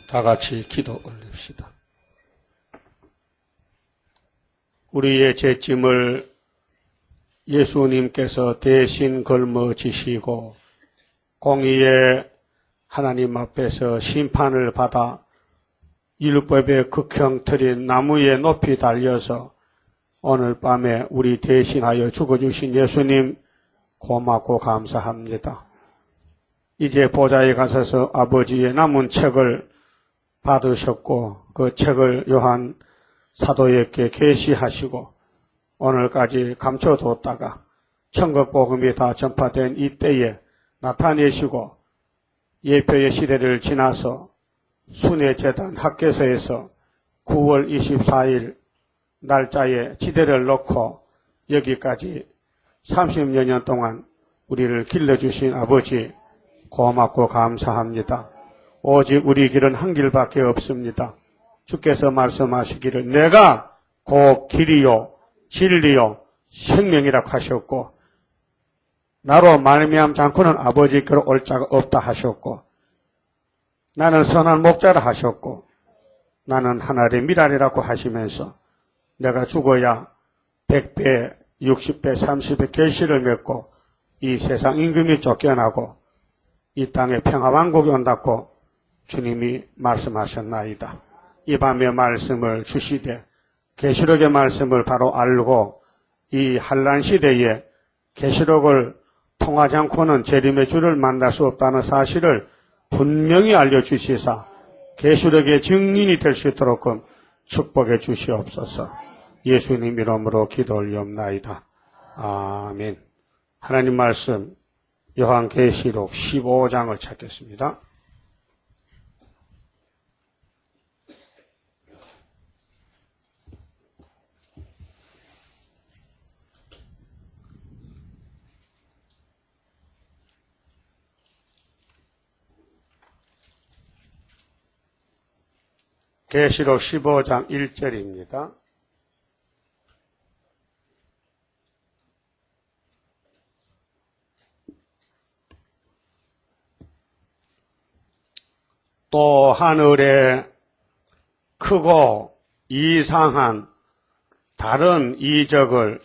다 같이 기도 올립시다. 우리의 죄짐을 예수님께서 대신 걸머지시고 공의의 하나님 앞에서 심판을 받아 율법의 극형틀인 나무에 높이 달려서 오늘 밤에 우리 대신하여 죽어주신 예수님 고맙고 감사합니다. 이제 보좌에 가셔서 아버지의 남은 책을 받으셨고 그 책을 요한 사도에게 계시하시고 오늘까지 감춰뒀다가 천국 복음이 다 전파된 이때에 나타내시고 예표의 시대를 지나서 순회재단 학교에서 9월 24일 날짜에 지대를 놓고 여기까지 30여 년 동안 우리를 길러주신 아버지 고맙고 감사합니다. 오직 우리 길은 한 길밖에 없습니다. 주께서 말씀하시기를 내가 곧 길이요 진리요 생명이라고 하셨고 나로 말미암지 않고는 아버지께로 올 자가 없다 하셨고 나는 선한 목자라 하셨고 나는 하나님의 미랄이라고 하시면서 내가 죽어야 100배, 60배, 30배 계시를 맺고 이 세상 임금이 쫓겨나고 이 땅에 평화왕국이 온다고 주님이 말씀하셨나이다. 이 밤에 말씀을 주시되 계시록의 말씀을 바로 알고 이 한란 시대에 계시록을 통하지 않고는 재림의 주를 만날 수 없다는 사실을 분명히 알려주시사 계시록의 증인이 될 수 있도록 축복해 주시옵소서. 예수님 이름으로 기도 올리옵나이다. 아멘. 하나님 말씀 요한계시록 15장을 찾겠습니다. 계시록 15장 1절입니다. 또 하늘에 크고 이상한 다른 이적을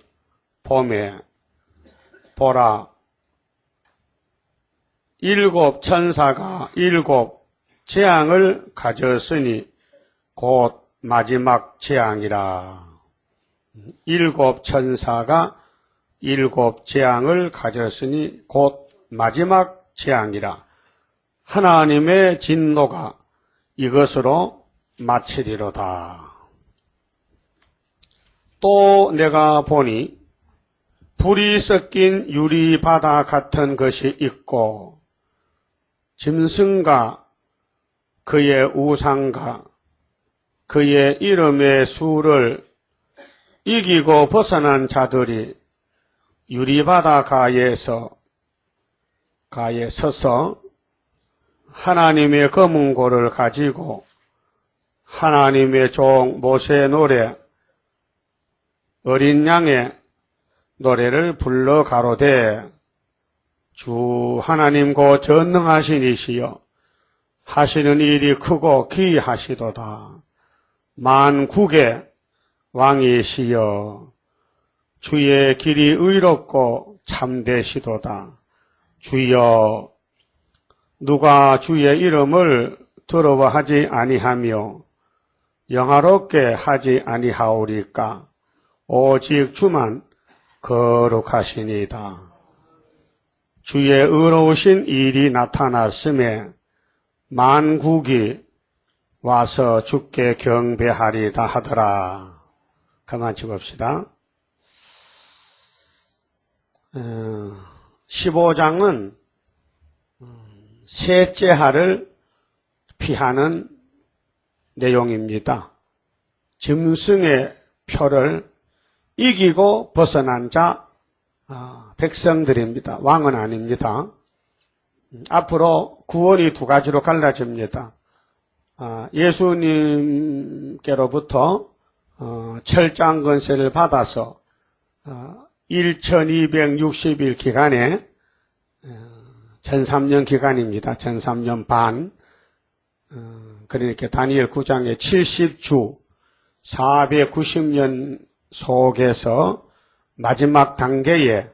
보매 보라 일곱 천사가 일곱 재앙을 가졌으니 곧 마지막 재앙이라. 일곱 천사가 일곱 재앙을 가졌으니 곧 마지막 재앙이라. 하나님의 진노가 이것으로 마치리로다. 또 내가 보니 불이 섞인 유리바다 같은 것이 있고 짐승과 그의 우상과 그의 이름의 수를 이기고 벗어난 자들이 유리바다 가에 서서 하나님의 검은고를 가지고 하나님의 종 모세의 노래 어린 양의 노래를 불러 가로되 주 하나님 고 전능하신 이시여 하시는 일이 크고 기이하시도다. 만국의 왕이시여 주의 길이 의롭고 참되시도다. 주여 누가 주의 이름을 더러워하지 아니하며 영화롭게 하지 아니하오리까. 오직 주만 거룩하시니이다. 주의 의로우신 일이 나타났음에 만국이 와서 주께 경배하리다 하더라. 그만 찍읍시다. 15장은 셋째 하를 피하는 내용입니다. 짐승의 표를 이기고 벗어난 자 백성들입니다. 왕은 아닙니다. 앞으로 구원이 두 가지로 갈라집니다. 예수님께로부터 철장 권세를 받아서 1260일 기간에 1003년 기간입니다. 1003년 반 그러니까 다니엘 9장의 70주 490년 속에서 마지막 단계에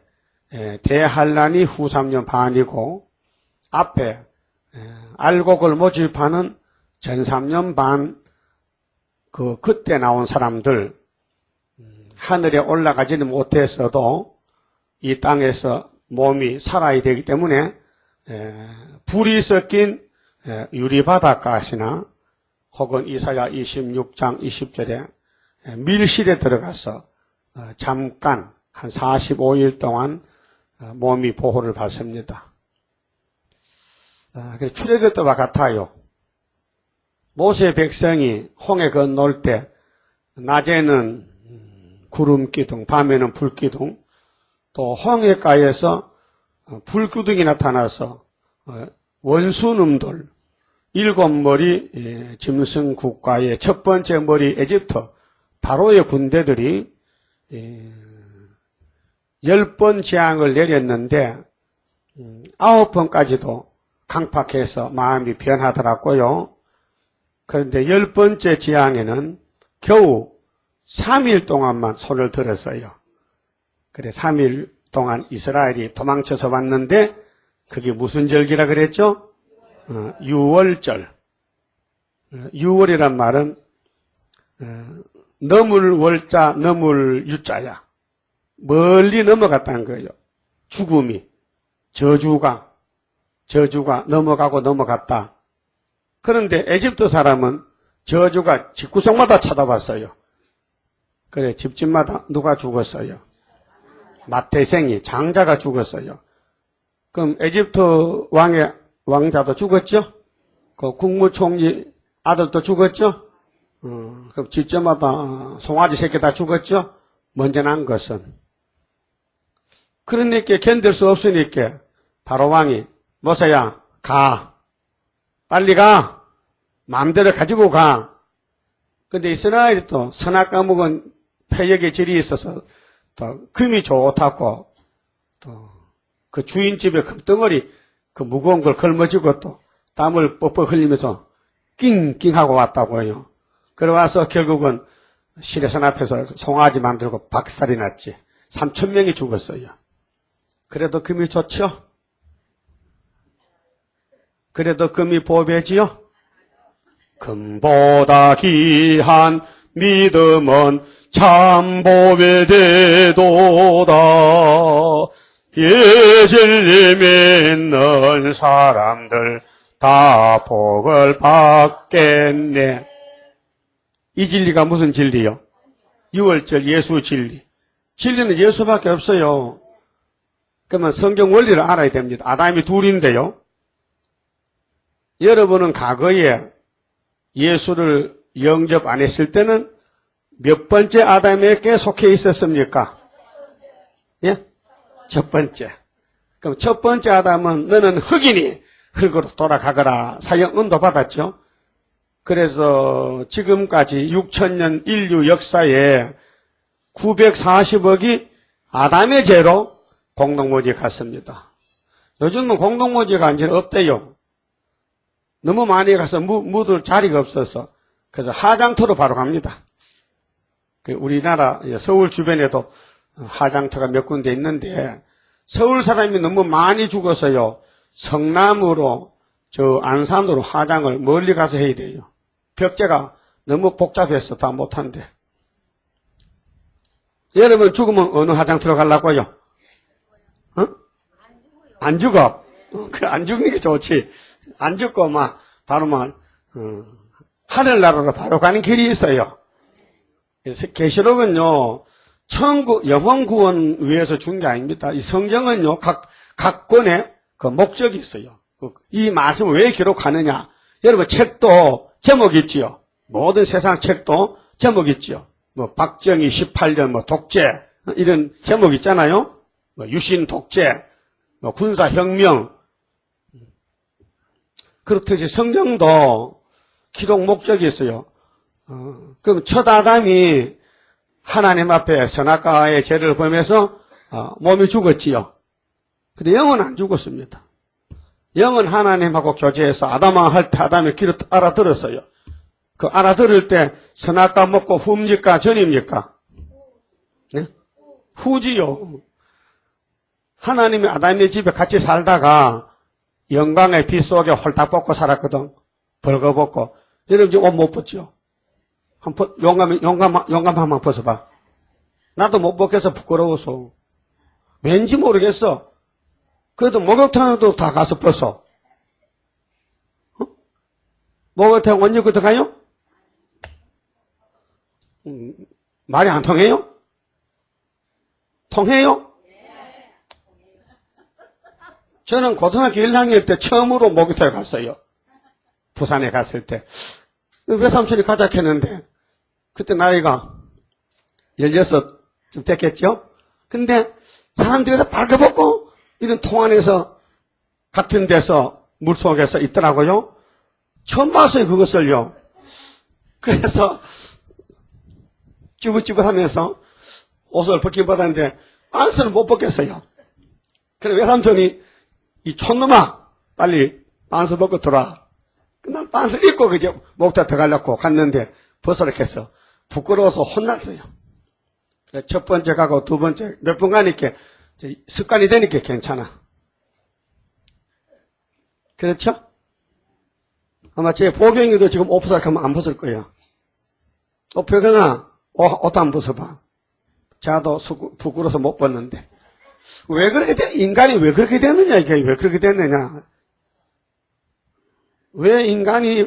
대한란이 후 3년 반이고 앞에 알곡을 모집하는 전 3년 반 그때 나온 사람들 하늘에 올라가지는 못했어도 이 땅에서 몸이 살아야 되기 때문에 불이 섞인 유리바닷가시나 혹은 이사야 26장 20절에 밀실에 들어가서 잠깐 한 45일 동안 몸이 보호를 받습니다. 출애굽 때와 같아요. 모세 백성이 홍해 건널 때 낮에는 구름 기둥, 밤에는 불 기둥, 또 홍해가에서 불기둥이 나타나서 원수놈들 7머리 짐승 국가의 첫 번째 머리 에집트 바로의 군대들이 10번 재앙을 내렸는데 9번까지도 강팍해서 마음이 변하더라고요. 그런데 10번째 재앙에는 겨우 3일 동안만 손을 들었어요. 그래 3일 동안 이스라엘이 도망쳐서 왔는데 그게 무슨 절기라 그랬죠? 유월절. 유월이란 말은 넘을 월자, 넘을 유자야. 멀리 넘어갔다는 거예요. 죽음이, 저주가 넘어가고 넘어갔다. 그런데 에집트 사람은 저주가 집구석마다 찾아봤어요. 그래 집집마다 누가 죽었어요? 맏대생이, 장자가 죽었어요. 그럼 에집트 왕자도 죽었죠? 그 국무총리 아들도 죽었죠? 그럼 집집마다 송아지 새끼 다 죽었죠? 먼저 난 것은. 그러니까 견딜 수 없으니까 바로 왕이 모세야 가. 빨리 가. 마음대로 가지고 가. 근데 이스라엘이 또 선악 과목은 패역의 질이 있어서 또 금이 좋다고 또 그 주인집에 금덩어리 그 무거운 걸 걸머쥐고 또 땀을 뻑뻑 흘리면서 낑낑하고 왔다고요. 그래 와서 결국은 시내산 앞에서 송아지 만들고 박살이 났지. 3,000명이 죽었어요. 그래도 금이 좋죠? 그래도 금이 보배지요? 금보다 귀한 믿음은 참 보배되도다. 예수님 믿는 사람들 다 복을 받겠네. 이 진리가 무슨 진리요? 유월절 예수 진리. 진리는 예수밖에 없어요. 그러면 성경 원리를 알아야 됩니다. 아담이 둘인데요. 여러분은 과거에 예수를 영접 안 했을 때는 몇 번째 아담에게 속해 있었습니까? 예? 첫 번째. 그럼 첫 번째 아담은 너는 흙이니 흙으로 돌아가거라 사형 언도 받았죠. 그래서 지금까지 6,000년 인류 역사에 940억이 아담의 죄로 공동모지에 갔습니다. 요즘은 공동모지가 이제 없대요. 너무 많이 가서 묻을 자리가 없어서 그래서 하장터로 바로 갑니다. 우리나라 서울 주변에도 하장터가 몇 군데 있는데 서울 사람이 너무 많이 죽어서요. 성남으로 저 안산으로 하장을 멀리 가서 해야 돼요. 벽제가 너무 복잡해서 다 못한대. 여러분 죽으면 어느 하장터로 가려고요? 어? 안 죽어. 그래 안 죽는 게 좋지. 안 죽고 바로 하늘나라로 바로 가는 길이 있어요. 그래서 계시록은요, 천국, 영혼 구원 위해서 준 게 아닙니다. 이 성경은요, 각 권에 그 목적이 있어요. 이 말씀을 왜 기록하느냐. 여러분, 책도 제목이 있지요. 모든 세상 책도 제목이 있지요. 박정희 18년, 독재, 이런 제목 있잖아요. 유신 독재, 군사혁명. 그렇듯이 성경도 기록 목적이 있어요. 그럼 첫 아담이 하나님 앞에 선악과의 죄를 범해서 몸이 죽었지요. 근데 영은 안 죽었습니다. 영은 하나님하고 교제해서 아담아 할 때 아담의 길을 알아들었어요. 그 알아들을 때 선악과 먹고 후입니까? 전입니까? 네? 후지요. 하나님이 아담의 집에 같이 살다가 영광의 빛 속에 홀딱 벗고 살았거든. 벌거벗고. 여러분 지금 옷 못 벗죠? 한번 용감 한번 벗어봐. 나도 못 벗겨서 부끄러워서. 왠지 모르겠어. 그래도 목욕탕에도 다 가서 벗어. 어? 목욕탕 언제 그때 가요? 말이 안 통해요? 통해요? 저는 고등학교 1학년 때 처음으로 목욕탕에 갔어요. 부산에 갔을 때. 외삼촌이 가자 했는데, 그때 나이가 16좀 됐겠죠? 근데 사람들이 다 발겨벗고 이런 통 안에서 같은 데서 물속에서 있더라고요. 처음 봤어요, 그것을요. 그래서 쭈긋쭈긋하면서 옷을 벗긴 받았는데 안스는 못 벗겠어요. 그래서 외삼촌이 이 촌놈아 빨리 반스 벗고 들어와. 난 반스 입고 그저 목욕탕 들어가려고 갔는데 벗으라고 부끄러워서 혼났어요. 첫 번째 가고 두 번째 몇 번 가니까 습관이 되니까 괜찮아. 그렇죠? 아마 제 보경이도 지금 옷 벗으라고 안 벗을 거예요. 보경아 옷 안 벗어봐. 자도 부끄러워서 못 벗는데. 왜 그렇게 인간이 왜 그렇게 됐느냐, 이게 왜 그렇게 됐느냐. 왜 인간이,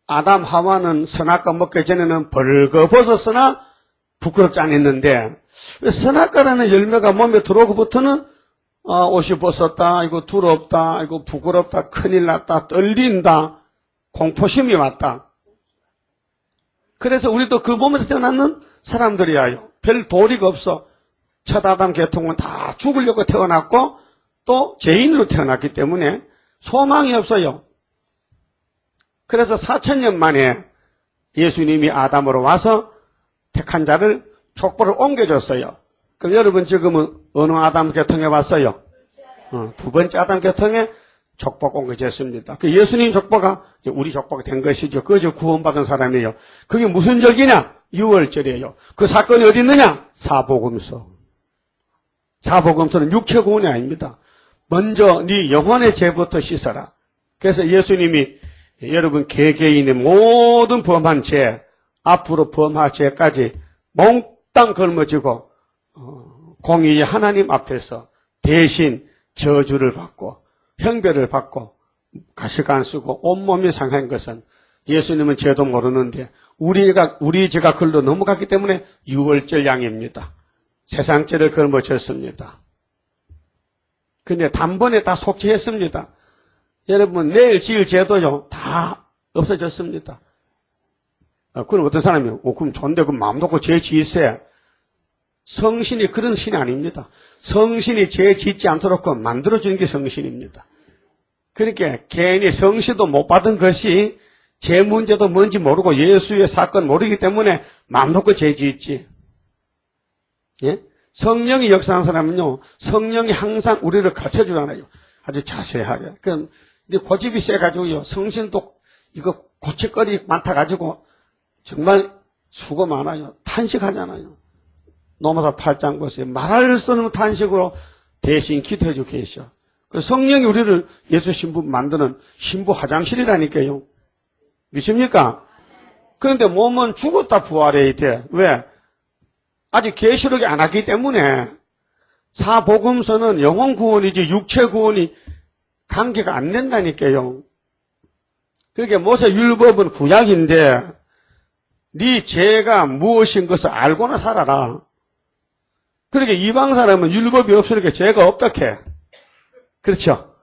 아담, 하와는 선악과 먹기 전에는 벌거벗었으나 부끄럽지 않았는데, 선악과라는 열매가 몸에 들어오고부터는, 옷이 벗었다, 이거 두렵다, 이거 부끄럽다, 큰일 났다, 떨린다, 공포심이 왔다. 그래서 우리도 그 몸에서 태어나는 사람들이야요. 별 도리가 없어. 첫 아담 계통은 다 죽으려고 태어났고 또 죄인으로 태어났기 때문에 소망이 없어요. 그래서 4000년 만에 예수님이 아담으로 와서 택한 자를 족보를 옮겨줬어요. 그럼 여러분 지금은 어느 아담 계통에 왔어요? 두 번째 아담 계통에 족보가 옮겨졌습니다. 그 예수님 족보가 우리 족보가 된 것이죠. 그저 구원받은 사람이에요. 그게 무슨 절기냐? 6월절이에요. 그 사건이 어디 있느냐? 사복음서. 사복음서는 육체 구원이 아닙니다. 먼저 네 영혼의 죄부터 씻어라. 그래서 예수님이 여러분 개개인의 모든 범한 죄, 앞으로 범할 죄까지 몽땅 걸머지고 공의의 하나님 앞에서 대신 저주를 받고 형벌을 받고 가식 안 쓰고 온몸이 상한 것은 예수님은 죄도 모르는데 우리 죄가 글로 넘어갔기 때문에 6월절 양입니다. 세상 죄를 걸머졌습니다. 근데 단번에 다 속죄했습니다. 여러분 내일 지을 죄도요 다 없어졌습니다. 그럼 어떤 사람이 그럼 좋은데 그 마음 놓고 죄 지으세. 성신이 그런 신이 아닙니다. 성신이 죄 짓지 않도록 만들어주는 게 성신입니다. 그러니까 괜히 성신도 못 받은 것이 죄 문제도 뭔지 모르고 예수의 사건 모르기 때문에 마음 놓고 죄 짓지. 예? 성령이 역사하는 사람은요, 성령이 항상 우리를 가르쳐 주잖아요. 아주 자세하게. 그럼, 고집이 세가지고요, 성신도 이거 고칠거리 많다가지고, 정말 수고 많아요. 탄식하잖아요. 노마사 8장 보세요. 말할 수 없는 탄식으로 대신 기도해 주고 계셔. 성령이 우리를 예수 신부 만드는 신부 화장실이라니까요. 믿습니까? 그런데 몸은 죽었다 부활해야 돼. 왜? 아직 계시록이 안 왔기 때문에 사복음서는 영혼 구원이지 육체 구원이 관계가 안 된다니까요. 그러니까 모세 율법은 구약인데 네 죄가 무엇인 것을 알고나 살아라. 그러니까 이방 사람은 율법이 없으니까 죄가 없다해. 그렇죠?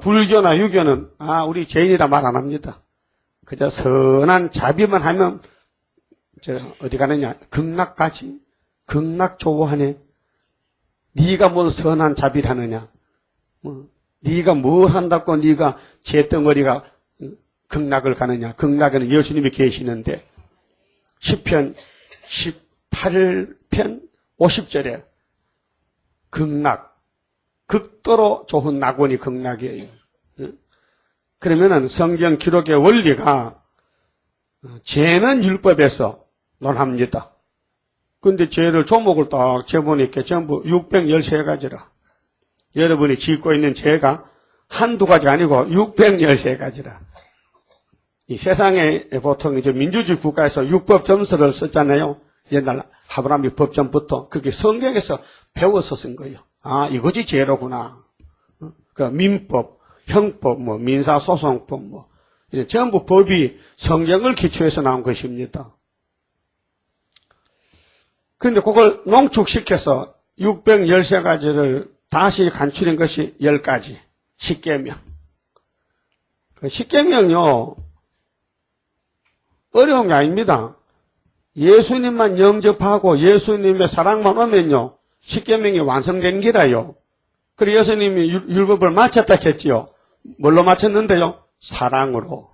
불교나 유교는 우리 죄인이라 말 안 합니다. 그저 선한 자비만 하면 어디 가느냐? 극락까지. 극락 좋아하네. 네가 뭔 선한 자비라느냐? 네가 뭘 한다고 네가 죄덩어리가 극락을 가느냐? 극락에는 예수님이 계시는데 시편 18편 50절에 극락 극도로 좋은 낙원이 극락이에요. 그러면은 성경 기록의 원리가 죄는 율법에서 논합니다. 근데 죄를 조목을 딱 재보니까 전부 613가지라. 여러분이 짓고 있는 죄가 한두 가지 아니고 613가지라. 이 세상에 보통 이제 민주주의 국가에서 율법 점수를 썼잖아요. 옛날 아브라함이 법전부터 그게 성경에서 배워서 쓴 거예요. 아, 이것이 죄로구나. 그 민법, 형법, 뭐 민사소송법, 뭐 전부 법이 성경을 기초해서 나온 것입니다. 근데 그걸 농축시켜서 613가지를 다시 간추린 것이 10가지. 십계명. 그 십계명요, 어려운 게 아닙니다. 예수님만 영접하고 예수님의 사랑만 오면요, 십계명이 완성된 기라요. 그리고 예수님이 율법을 마쳤다 했지요. 뭘로 마쳤는데요? 사랑으로.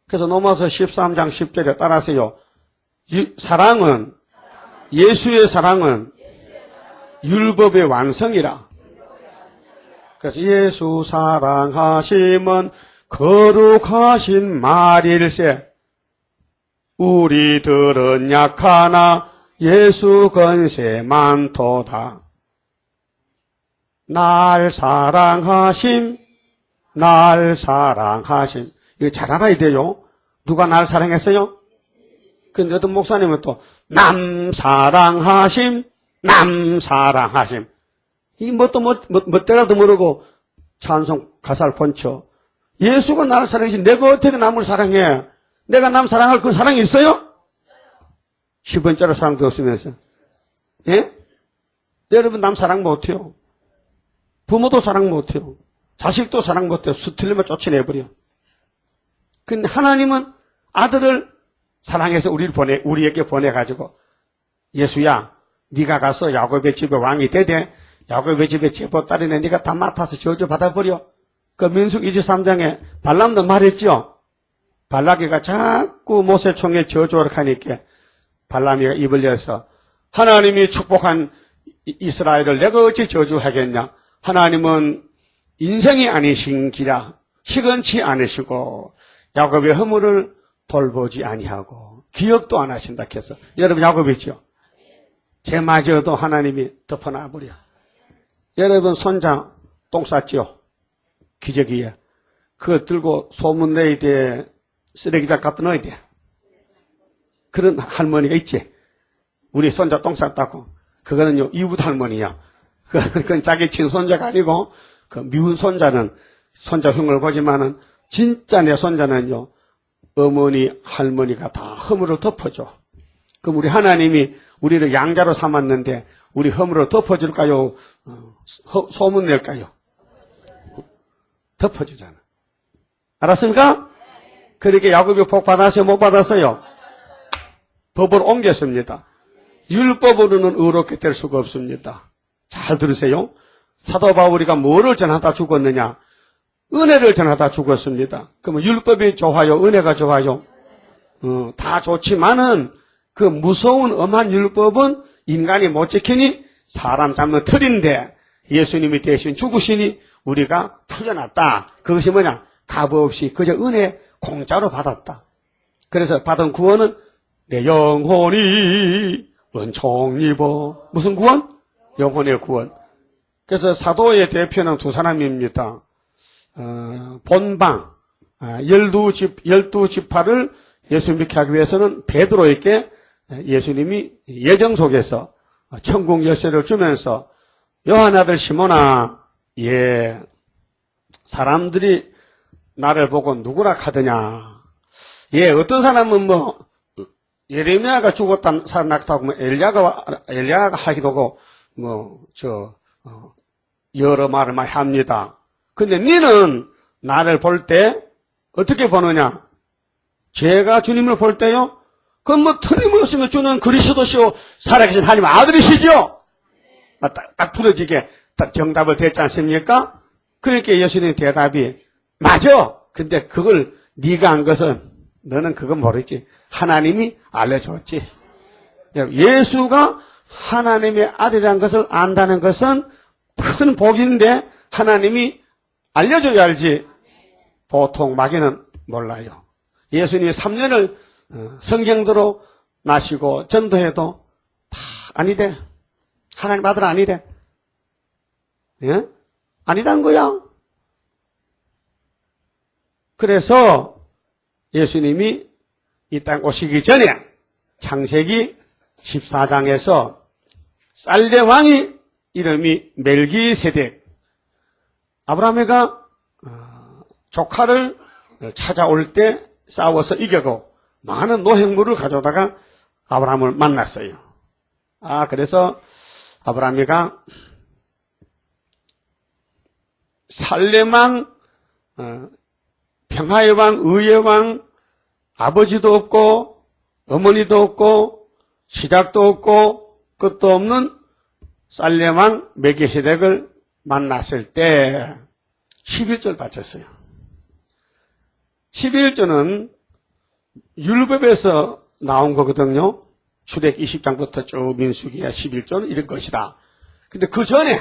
그래서 로마서 13장 10절에 따라서요, 사랑은, 예수의 사랑은 율법의 완성이라. 그래서 예수 사랑하심은 거룩하신 말일세. 우리들은 약하나 예수 건세 많도다. 날 사랑하심, 날 사랑하심. 이거 잘 알아야 돼요. 누가 날 사랑했어요? 근데 어떤 목사님은 또 남 사랑하심, 남 사랑하심. 이 뭐때라도 모르고 찬송 가사를 번쳐. 예수가 나를 사랑하시, 내가 어떻게 남을 사랑해? 내가 남 사랑할 그 사랑이 있어요? 10원짜리 사랑도 없으면서. 예? 여러분 남 사랑 못해요. 부모도 사랑 못해요. 자식도 사랑 못해요. 수틀리면 쫓아내버려. 근데 하나님은 아들을 사랑해서 우리에게 보내가지고, 예수야, 네가 가서 야곱의 집에 왕이 되되, 야곱의 집에 제보딸이네, 네가 다 맡아서 저주 받아버려. 그 민수기 23장에 발람도 말했죠. 발락이가 자꾸 모세총에 저주를 하니까 발람이가 입을 열어서 하나님이 축복한 이스라엘을 내가 어찌 저주하겠냐. 하나님은 인생이 아니신 기라 시건치 않으시고 야곱의 허물을 돌보지 아니하고 기억도 안 하신다 해서, 여러분 야곱이죠. 죄마저도 하나님이 덮어놔버려. 여러분 손자 똥 쌌죠. 기저귀에. 그거 들고 소문내야 돼. 쓰레기장 갖다 넣어야 돼. 그런 할머니가 있지. 우리 손자 똥 쌌다고. 그거는요, 이웃 할머니야. 그건 자기 친손자가 아니고, 그 미운 손자는 손자 흉을 보지만은, 진짜 내 손자는요, 어머니, 할머니가 다 허물을 덮어줘. 그럼 우리 하나님이 우리를 양자로 삼았는데, 우리 허물을 덮어줄까요? 소문낼까요? 덮어주잖아. 알았습니까? 그렇게 야곱이 복 받았어요? 못 받았어요? 법을 옮겼습니다. 율법으로는 의롭게 될 수가 없습니다. 잘 들으세요. 사도 바울이가 뭐를 전하다 죽었느냐? 은혜를 전하다 죽었습니다. 그러면 율법이 좋아요? 은혜가 좋아요? 다 좋지만은 그 무서운 엄한 율법은 인간이 못 지키니 사람 잡는 틀인데 예수님이 대신 죽으시니 우리가 풀려났다. 그것이 뭐냐? 값 없이 그저 은혜 공짜로 받았다. 그래서 받은 구원은 내 영혼이 은총 입어. 무슨 구원? 영혼의 구원. 그래서 사도의 대표는 두 사람입니다. 본방 12지파를 예수 믿게 하기 위해서는 베드로에게 예수님이 예정 속에서 천국 열쇠를 주면서 요한 아들 시몬아, 예, 사람들이 나를 보고 누구라 하더냐. 예, 어떤 사람은 뭐 예레미야가 죽었다는 사람 낙타고 뭐 엘리야가 하기도 하고 여러 말을 많이 합니다. 근데 너는 나를 볼 때 어떻게 보느냐? 제가 주님을 볼 때요? 그건 뭐 틀림없으면 주는 그리스도시오 살아계신 하나님 아들이시죠? 딱 부러지게 딱 정답을 대지 않습니까? 그렇게 예수님의 대답이 맞아. 근데 그걸 네가 한 것은 너는 그건 모르지. 하나님이 알려줬지. 예수가 하나님의 아들이라는 것을 안다는 것은 큰 복인데 하나님이 알려줘야 알지 보통 마귀는 몰라요. 예수님이 3년을 성경대로 나시고 전도해도 다 아니래. 하나님 아들 아니래. 예? 아니란 거야. 그래서 예수님이 이 땅 오시기 전에 창세기 14장에서 살레 왕이 이름이 멜기세덱. 아브라함이가 조카를 찾아올 때 싸워서 이겨고 많은 노획물을 가져다가 아브라함을 만났어요. 그래서 아브라함이가 살렘왕, 평화의 왕, 의의 왕, 아버지도 없고 어머니도 없고 시작도 없고 끝도 없는 살렘왕 멜기세덱을 만났을 때 11절 바쳤어요. 11절은 율법에서 나온 거거든요. 출애굽 20장부터 쭉 민수기야 11절은 이럴 것이다. 근데 그 전에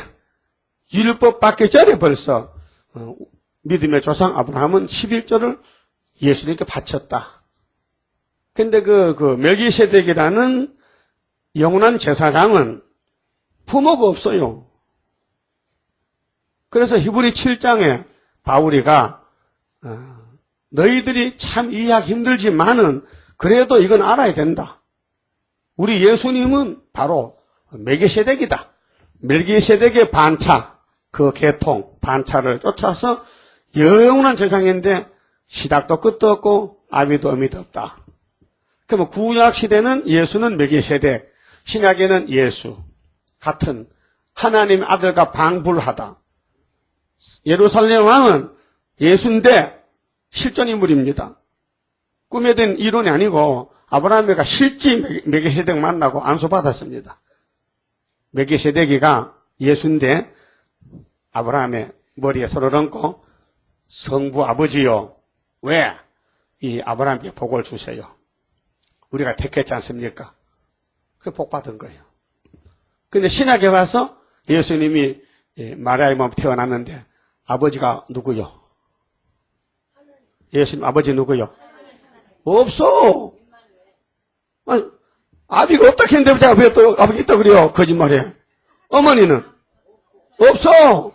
율법 받기 전에 벌써 믿음의 조상 아브라함은 11절을 예수님께 바쳤다. 근데 그 멜기세덱이라는 영원한 제사장은 부모가 없어요. 그래서 히브리 7장에 바울이가 너희들이 참 이해하기 힘들지만은 그래도 이건 알아야 된다. 우리 예수님은 바로 멜기세덱이다. 멜기세덱의 반차, 그 계통, 반차를 쫓아서 영원한 제사장인데 시작도 끝도 없고 아비도 어미도 없다. 그러면 구약 시대는 예수는 멜기세덱, 신약에는 예수 같은 하나님의 아들과 방불하다. 예루살렘 왕은 예수인데 실존 인물입니다. 꿈에 든 이론이 아니고 아브라함이가 실제 멜기세덱 만나고 안수받았습니다. 멜기세덱이가 예수인데 아브라함의 머리에 손을 얹고 성부 아버지요. 왜? 이 아브라함께 복을 주세요. 우리가 택했지 않습니까? 그 복 받은 거예요. 근데 신약에 와서 예수님이 마리아의 몸 태어났는데 아버지가 누구요? 예수님 아버지 누구요? 없어. 아니, 아비가 없다 했는데 제가 왜 또 아버지 있다 그래요? 거짓말해. 어머니는 없어.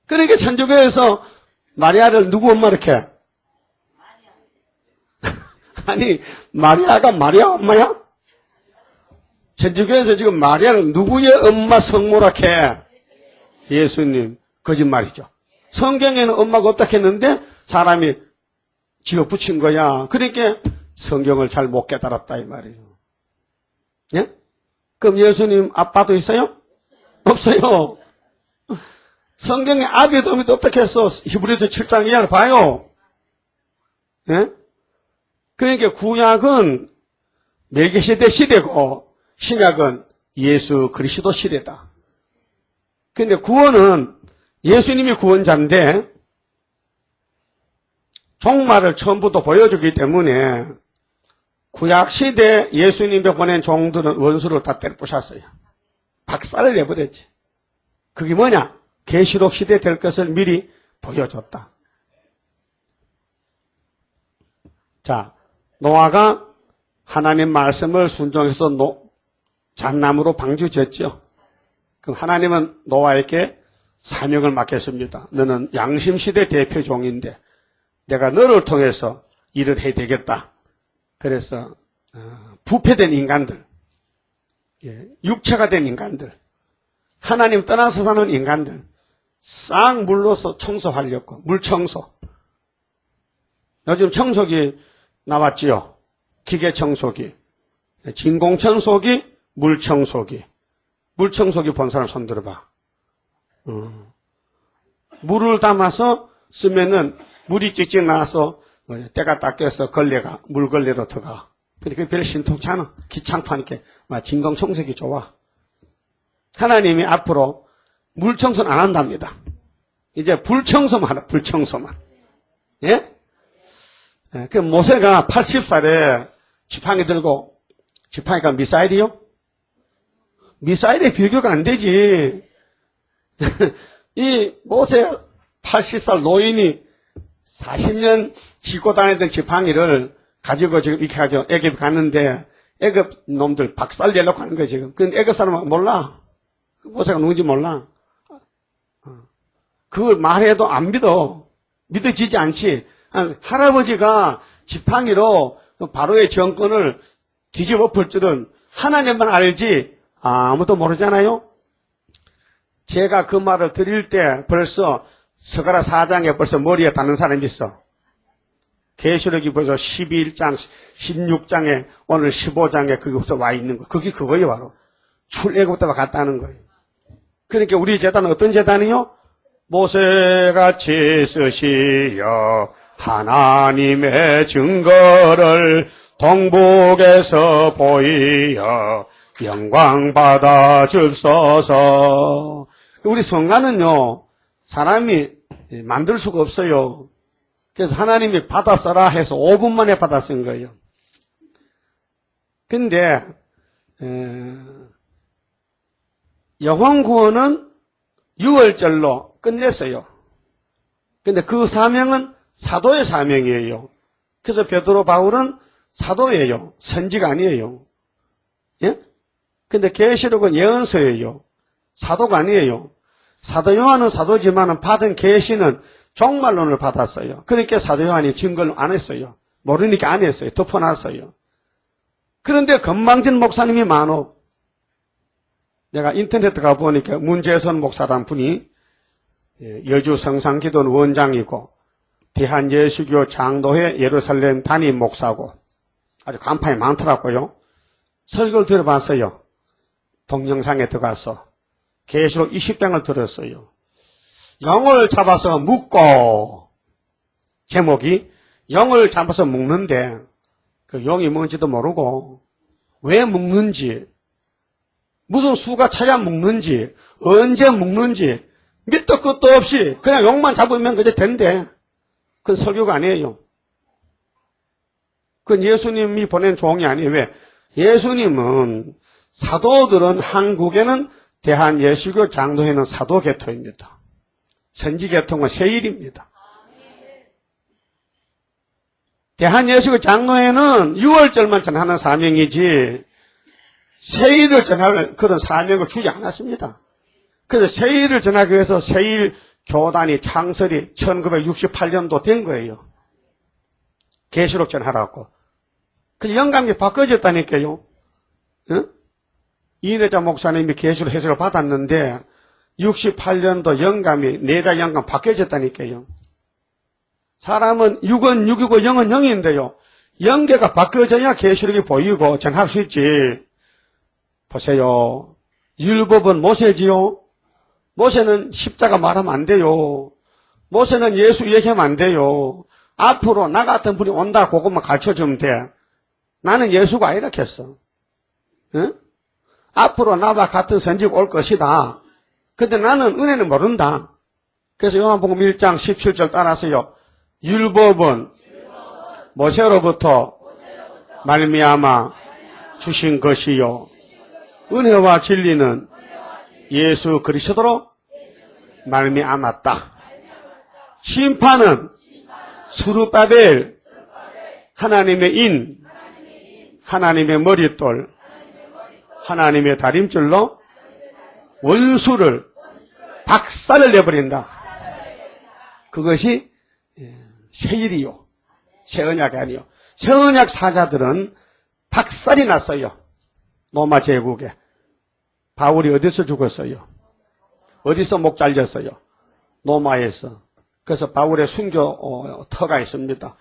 그러니까 천주교에서 마리아를 누구 엄마 이렇게? 아니 마리아가 마리아 엄마야? 천주교에서 지금 마리아를 누구의 엄마 성모라 해? 예수님. 거짓말이죠. 성경에는 엄마가 없다 했는데 사람이 지어 붙인 거야. 그러니까 성경을 잘 못 깨달았다 이 말이에요. 예? 그럼 예수님 아빠도 있어요? 없어요. 성경에 아비도 어미도 없다 했어. 히브리서 7장 이하를 봐요. 예? 그러니까 구약은 멜기세덱 시대고 신약은 예수 그리스도 시대다. 근데 구원은 예수님이 구원자인데 종말을 처음부터 보여주기 때문에 구약 시대 예수님이 보낸 종들은 원수를 다 때려 부셨어요. 박살을 내버렸지. 그게 뭐냐? 계시록 시대 될 것을 미리 보여줬다. 자, 노아가 하나님 말씀을 순종해서 잣나무로 방주 지었죠. 그럼 하나님은 노아에게 사명을 맡겼습니다. 너는 양심시대 대표 종인데 내가 너를 통해서 일을 해야 되겠다. 그래서 부패된 인간들, 육체가 된 인간들, 하나님 떠나서 사는 인간들 싹 물로서 청소하려고 물청소. 요즘 청소기 나왔지요. 기계청소기, 진공청소기, 물청소기. 물청소기 본 사람 손 들어봐. 물을 담아서 쓰면은 물이 찍찍 나와서 때가 닦여서 걸레가 물걸레로 들어가. 근데 그게 별 신통치 않아. 귀찮다니까. 진공청소기 좋아. 하나님이 앞으로 물청소는 안 한답니다. 이제 불청소만 하라. 불청소만. 예? 그 모세가 80살에 지팡이 들고, 지팡이가 몇 살이요? 미사일에 비교가 안 되지. 이 모세 80살 노인이 40년 싣고 다니던 지팡이를 가지고 지금 이렇게 하죠. 애굽 갔는데 애굽 놈들 박살 내려고 하는 거야 지금. 근데 애굽 사람은 몰라. 모세가 누군지 몰라. 그걸 말해도 안 믿어. 믿어지지 않지. 할아버지가 지팡이로 바로의 정권을 뒤집어 엎을 줄은 하나님만 알지 아무도 모르잖아요. 제가 그 말을 드릴 때 벌써 스가랴 4장에 벌써 머리에 닿는 사람이 있어. 계시록이 벌써 11장, 16장에 오늘 15장에 그게 벌써 와 있는 거. 그게 그거예요 바로. 출애굽부터 갔다는 거예요. 그러니까 우리 제단은 어떤 제단이요? 모세같이 쓰시어 하나님의 증거를 동북에서 보이어 영광 받아 줍소서. 우리 성가는요 사람이 만들 수가 없어요. 그래서 하나님이 받아 써라 해서 5분 만에 받아 쓴 거예요. 근데 영혼 구원은 6월절로 끝냈어요. 근데 그 사명은 사도의 사명이에요. 그래서 베드로 바울은 사도예요. 선지가 아니에요. 예? 근데 계시록은 예언서예요. 사도가 아니에요. 사도 요한은 사도지만은 받은 계시는 종말론을 받았어요. 그러니까 사도 요한이 증거를 안 했어요. 모르니까 안 했어요. 덮어놨어요. 그런데 건망진 목사님이 많어. 내가 인터넷 가보니까 문재선 목사라는 분이 여주 성상기도원 원장이고 대한예수교 장로회 예루살렘 담임 목사고 아주 간판이 많더라고요. 설교를 들어봤어요. 동영상에 들어가서 계시록 20장을 들었어요. 영을 잡아서 묶고 제목이 영을 잡아서 묶는데 그 영이 뭔지도 모르고 왜 묶는지 무슨 수가 차야 묶는지 언제 묶는지 밑도 끝도 없이 그냥 영만 잡으면 그게 된대. 그건 설교가 아니에요. 그건 예수님이 보낸 종이 아니에요. 왜? 예수님은 사도들은 한국에는 대한예수교 장로회는 사도계통입니다. 선지계통은 세일입니다. 대한예수교 장로회는 6월절만 전하는 사명이지 세일을 전하는 그런 사명을 주지 않았습니다. 그래서 세일을 전하기 위해서 세일 교단이 창설이 1968년도 된 거예요. 계시록 전하라고. 그래서 영감이 바꿔졌다니까요. 응? 이내자 목사님이 계시록 해석을 받았는데 68년도 영감이 내자 영감 바뀌어졌다니까요. 사람은 6은 6이고 0은 0인데요. 영계가 바뀌어져야 계시록이 보이고 전할 수 있지. 보세요. 율법은 모세지요. 모세는 십자가 말하면 안 돼요. 모세는 예수 얘기하면 안 돼요. 앞으로 나 같은 분이 온다 그것만 가르쳐주면 돼. 나는 예수가 아니라 했어. 응? 앞으로 나와 같은 선지가 올 것이다. 근데 나는 은혜는 모른다. 그래서 요한복음 1장 17절 따라서요. 율법은 모세로부터 말미암아 주신 것이요. 은혜와 진리는 예수 그리스도로 말미암았다. 심판은 스룹바벨 하나님의 인, 하나님의 머릿돌, 하나님의 다림줄로 원수를 박살을 내버린다. 그것이 새일이요. 새언약이 아니요. 새언약 사자들은 박살이 났어요. 로마 제국에. 바울이 어디서 죽었어요? 어디서 목 잘렸어요? 로마에서. 그래서 바울의 순교 터가 있습니다.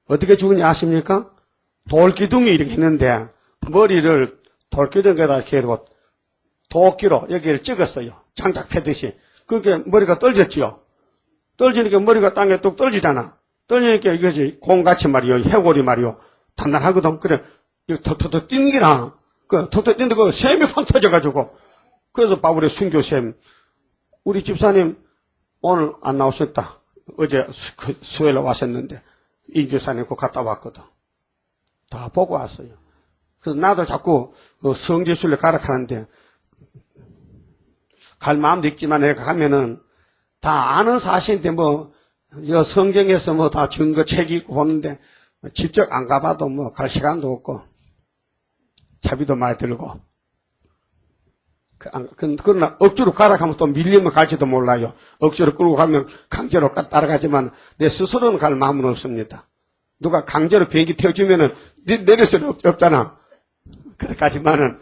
어떻게 죽은지 아십니까? 돌기둥이 이렇게 있는데 머리를 돌기둥에다 이렇게 도끼로 여기를 찍었어요. 장작 패듯이. 그게 머리가 떨어졌지요. 떨어지니까 머리가 땅에 뚝 떨어지잖아. 떨어지니까 이것이 공같이 말이요. 해골이 말이요. 단단하거든. 그래. 이거 턱턱턱 뛰는 게나. 그 턱턱 뛰는데 그 샘이 팡 터져가지고. 그래서 바울의 순교샘. 우리 집사님 오늘 안 나오셨다. 어제 수요일에 왔었는데 인주산에 그 갔다 왔거든. 다 보고 왔어요. 그래서 나도 자꾸 성지순례 가라 하는데, 갈 마음도 있지만 내가 가면은 다 아는 사실인데 성경에서 다 증거 책이 있고 보는데, 직접 안 가봐도 갈 시간도 없고, 차비도 많이 들고. 그러나 억지로 가라 하면 또 밀리면 갈지도 몰라요. 억지로 끌고 가면 강제로 따라가지만 내 스스로는 갈 마음은 없습니다. 누가 강제로 비행기 태워주면은 내릴 수는 없잖아. 그래가지만은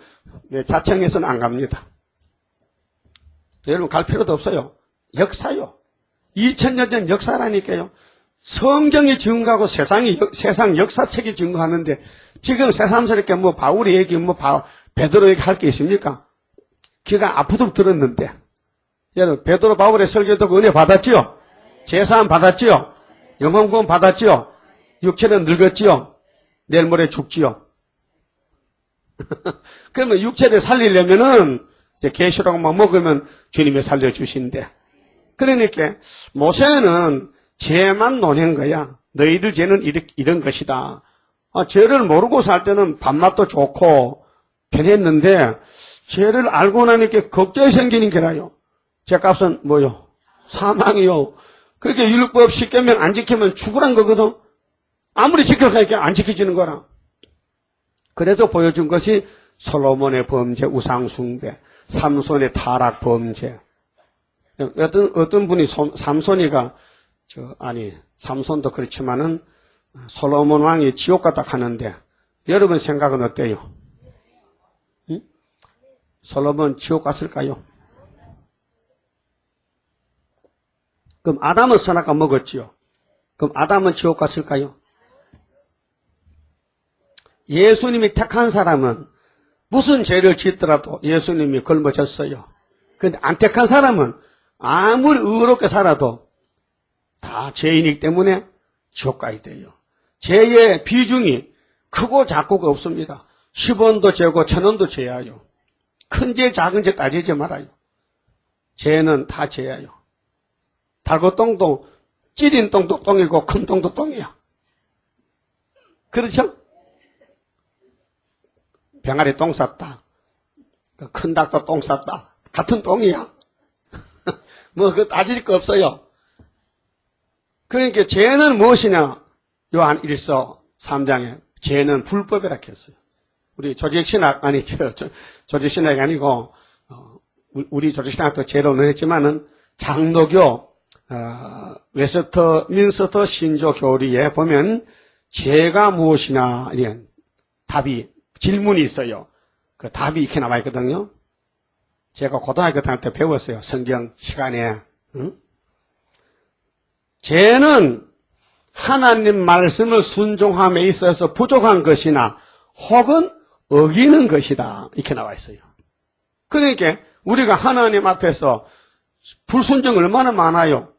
내 자청해서는 안 갑니다. 여러분 갈 필요도 없어요. 역사요. 2000년 전 역사라니까요. 성경이 증거하고 세상 역사책이 증거하는데 지금 새삼스럽게 바울의 얘기 베드로 얘기 할 게 있습니까? 귀가 아프도록 들었는데. 여러분, 베드로 바울의 설교 듣고 은혜 받았지요? 제사함 받았지요? 영혼 구원 받았지요? 육체는 늙었지요? 내일 모레 죽지요? 그러면 육체를 살리려면은, 이제 계시록만 먹으면 주님이 살려주신대. 그러니까, 모세는 죄만 논한 거야. 너희들 죄는 이런 것이다. 죄를 모르고 살 때는 밥맛도 좋고, 편했는데, 죄를 알고 나니까 걱정이 생기는 게라요. 죄값은 뭐요? 사망이요. 그렇게 율법 10계명 안 지키면 죽으란 거거든. 아무리 지켜가니까 안 지켜지는 거라. 그래서 보여준 것이 솔로몬의 범죄, 우상숭배, 삼손의 타락 범죄. 어떤 분이 삼손도 그렇지만은 솔로몬 왕이 지옥 갔다 가는데 여러분 생각은 어때요? 솔로몬 지옥 갔을까요? 그럼 아담은 선악과 먹었지요. 그럼 아담은 지옥 갔을까요? 예수님이 택한 사람은 무슨 죄를 짓더라도 예수님이 걸머졌어요. 그런데 안 택한 사람은 아무리 의롭게 살아도 다 죄인이기 때문에 지옥 가야 돼요. 죄의 비중이 크고 작고가 없습니다. 10원도 죄고 1000원도 죄야요. 큰 죄, 작은 죄 따지지 말아요. 죄는 다 죄야요. 달고 똥도, 찌린 똥도 똥이고 큰 똥도 똥이야. 그렇죠? 병아리 똥 쌌다. 큰 닭도 똥 쌌다. 같은 똥이야. 그거 따질 거 없어요. 그러니까 죄는 무엇이냐? 요한 1서 3장에 죄는 불법이라 했어요. 우리 조직신학, 조직신학이 아니고, 우리 조직신학도 죄로는 했지만은, 장로교, 웨스트민스터 신조 교리에 보면, 죄가 무엇이냐, 이런 질문이 있어요. 그 답이 이렇게 나와 있거든요. 제가 고등학교 다닐 때 배웠어요. 성경 시간에. 응? 죄는 하나님 말씀을 순종함에 있어서 부족한 것이나, 혹은 어기는 것이다. 이렇게 나와 있어요. 그러니까 우리가 하나님 앞에서 불순종이 얼마나 많아요.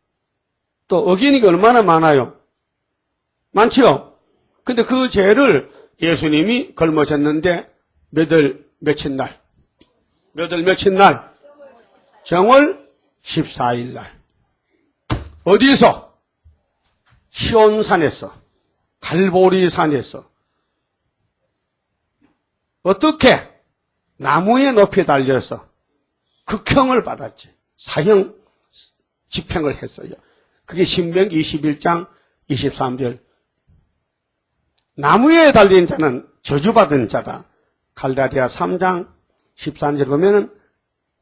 또 어기는 게 얼마나 많아요. 많죠? 근데 그 죄를 예수님이 걸머졌는데 며칠 날? 정월 14일 날. 어디서? 시온산에서, 갈보리산에서. 어떻게? 나무에 높이 달려서 극형을 받았지. 사형 집행을 했어요. 그게 신명기 21장 23절. 나무에 달린 자는 저주받은 자다. 갈라디아 3장 13절 보면은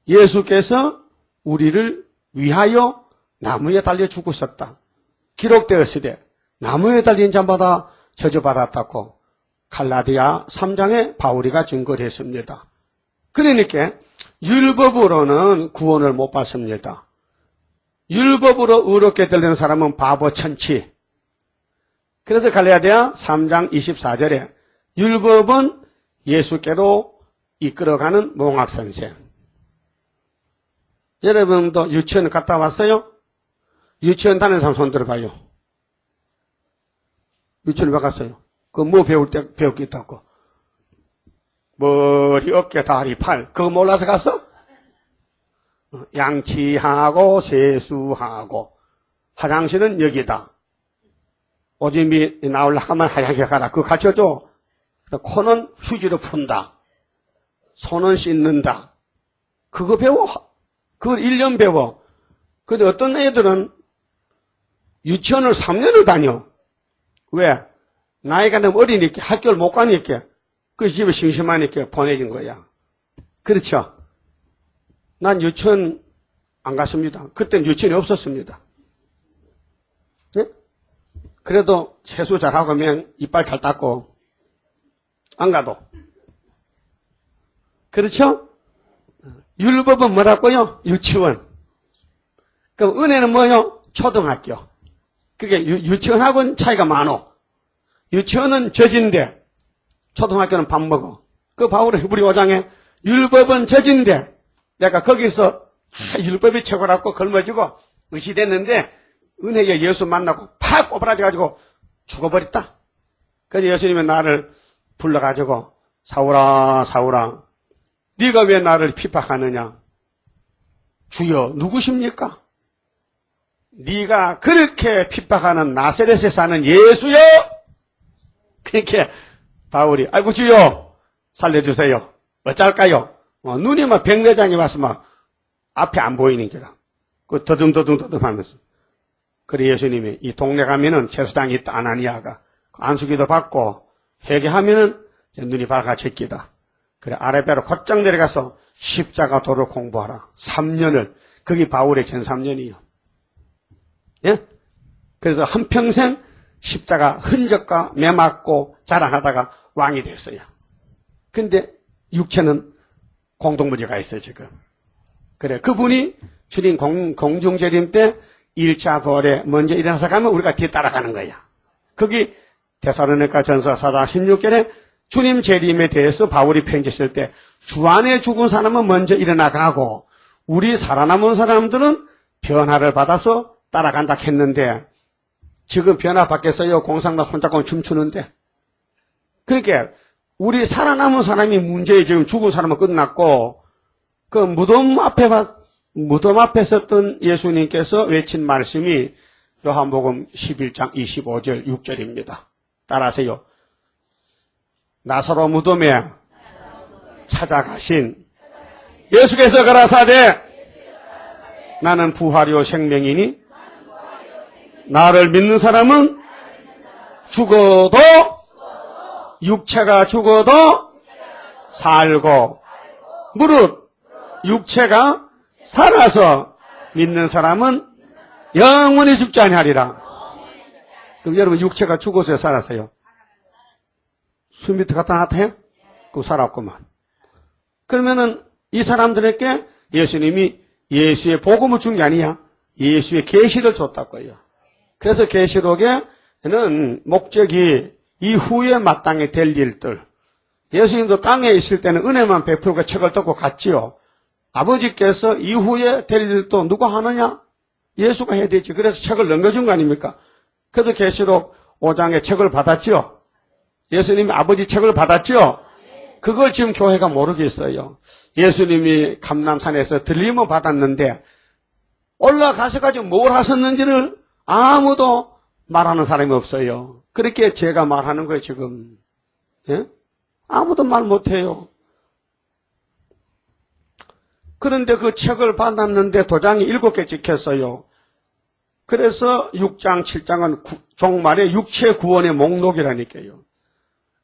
예수께서 우리를 위하여 나무에 달려 죽으셨다. 기록되었으되 나무에 달린 자마다 저주받았다고 갈라디아 3장에 바울이가 증거를 했습니다. 그러니까 율법으로는 구원을 못 받습니다. 율법으로 의롭게 되는 사람은 바보 천치. 그래서 갈라디아 3장 24절에 율법은 예수께로 이끌어가는 몽학선생. 여러분도 유치원 갔다 왔어요? 유치원 다니는 사람 손 들어봐요. 유치원 왜 갔어요? 배울 게 있다고. 머리, 어깨, 다리, 팔. 그거 몰라서 갔어? 양치하고, 세수하고. 화장실은 여기다. 오줌이 나오려고 하면 하얗게 가라. 그거 가르쳐줘. 코는 휴지로 푼다. 손은 씻는다. 그거 배워. 그걸 1년 배워. 근데 어떤 애들은 유치원을 3년을 다녀. 왜? 나이가 너무 어리니까 학교를 못 가니까 그 집에 심심하니까 보내준 거야. 그렇죠? 난 유치원 안 갔습니다. 그때는 유치원이 없었습니다. 네? 그래도 세수 잘하고 하면 이빨 잘 닦고 안 가도. 그렇죠? 율법은 뭐라고요? 유치원. 그럼 은혜는 뭐요? 초등학교. 그게 유치원하고는 차이가 많어. 유치원은 젖인데 초등학교는 밥 먹어. 그 바울의 히브리 5장에 율법은 젖인데 내가 거기서 율법이 최고라고 걸머지고 의시됐는데 은혜에 예수 만나고 팍 꼬부라져가지고 죽어버렸다. 그래서 예수님이 나를 불러가지고 사울아 사울아 네가 왜 나를 핍박하느냐. 주여 누구십니까? 네가 그렇게 핍박하는 나사렛에 사는 예수여. 그렇게 바울이 아이고 주여 살려주세요. 어쩔까요? 눈이 막 백내장이 와서 막 앞에 안 보이는 게라. 그 더듬더듬 하면서. 그래 예수님이 이 동네 가면은 제사장이 있다 아나니아가 안수기도 받고 회개하면은 눈이 밝아질 기다. 그래 아레베로 곧장 내려가서 십자가 도를 공부하라. 3년을. 그게 바울의 전 3년이요. 예? 그래서 한평생 십자가 흔적과 매맞고 자랑하다가 왕이 됐어요. 근데 육체는 공동무지가 있어요, 지금. 그래, 그분이 주님 공중재림 때 1차 부활에 먼저 일어나서 가면 우리가 뒤에 따라가는 거야. 거기 데살로니가 전서 4장 16절에 주님 재림에 대해서 바울이 편지 쓸 때 주 안에 죽은 사람은 먼저 일어나 가고 우리 살아남은 사람들은 변화를 받아서 따라간다 했는데 지금 변화 받겠어요? 공상당 혼자 춤추는데. 그러니까 우리 살아남은 사람이 문제에 지금 죽은 사람은 끝났고 그 무덤 앞에 섰던 예수님께서 외친 말씀이 요한복음 11장 25절 6절입니다. 따라하세요. 나사로 무덤에 찾아가신 예수께서 가라사대 나는 부활이요 생명이니 나를 믿는 사람은 죽어도 육체가 죽어도 살고 무릇 육체가 살아서 믿는 사람은 영원히 죽지 아니하리라. 그럼 여러분 육체가 죽어서 살았어요? 숨 밑에 갖다 놨어요? 그거 살았구만. 그러면은 이 사람들에게 예수님이 예수의 복음을 준 게 아니야. 예수의 계시를 줬다고요. 그래서 계시록에는 목적이 이후에 마땅히 될 일들. 예수님도 땅에 있을 때는 은혜만 베풀고 책을 뜯고 갔지요. 아버지께서 이후에 될 일도 누가 하느냐? 예수가 해야 되지. 그래서 책을 넘겨준 거 아닙니까? 그래서 계시록 5장에 책을 받았죠. 예수님이 아버지 책을 받았죠. 그걸 지금 교회가 모르겠어요. 예수님이 감람산에서 들림을 받았는데 올라가서까지 뭘 하셨는지를 아무도 말하는 사람이 없어요. 그렇게 제가 말하는 거예요, 지금. 예? 아무도 말 못해요. 그런데 그 책을 받았는데 도장이 7개 찍혔어요. 그래서 6장, 7장은 종말의 육체 구원의 목록이라니까요.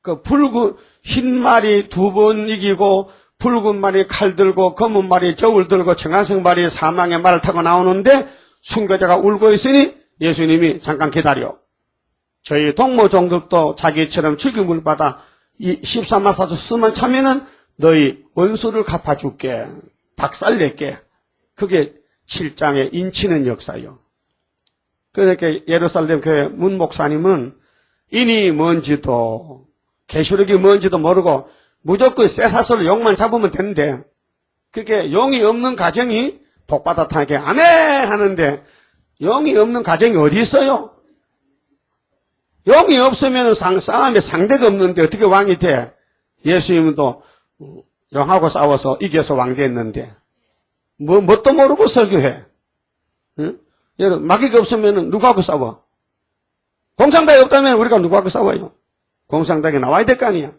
그 흰 말이 2번 이기고 붉은 말이 칼 들고 검은 말이 저울 들고 청한색 말이 사망의 말을 타고 나오는데 순교자가 울고 있으니 예수님이 잠깐 기다려. 저희 동무종들도 자기처럼 죽임을 받아 이 13만 사도 수만 차면은 너희 원수를 갚아줄게. 박살낼게. 그게 7장의 인치는 역사요. 그러니까 예루살렘 교회 문 목사님은 인이 뭔지도 계시록이 뭔지도 모르고 무조건 쇠사슬로 용만 잡으면 되는데 그게 용이 없는 가정이 복받아타게 아멘 하는데 용이 없는 가정이 어디 있어요? 용이 없으면 싸움에 상대가 없는데 어떻게 왕이 돼? 예수님도 용하고 싸워서 이겨서 왕 됐는데 뭣도 모르고 설교해. 응? 여러분 마귀가 없으면 누구하고 싸워? 공상당이 없다면 우리가 누구하고 싸워요? 공상당에 나와야 될 거 아니야.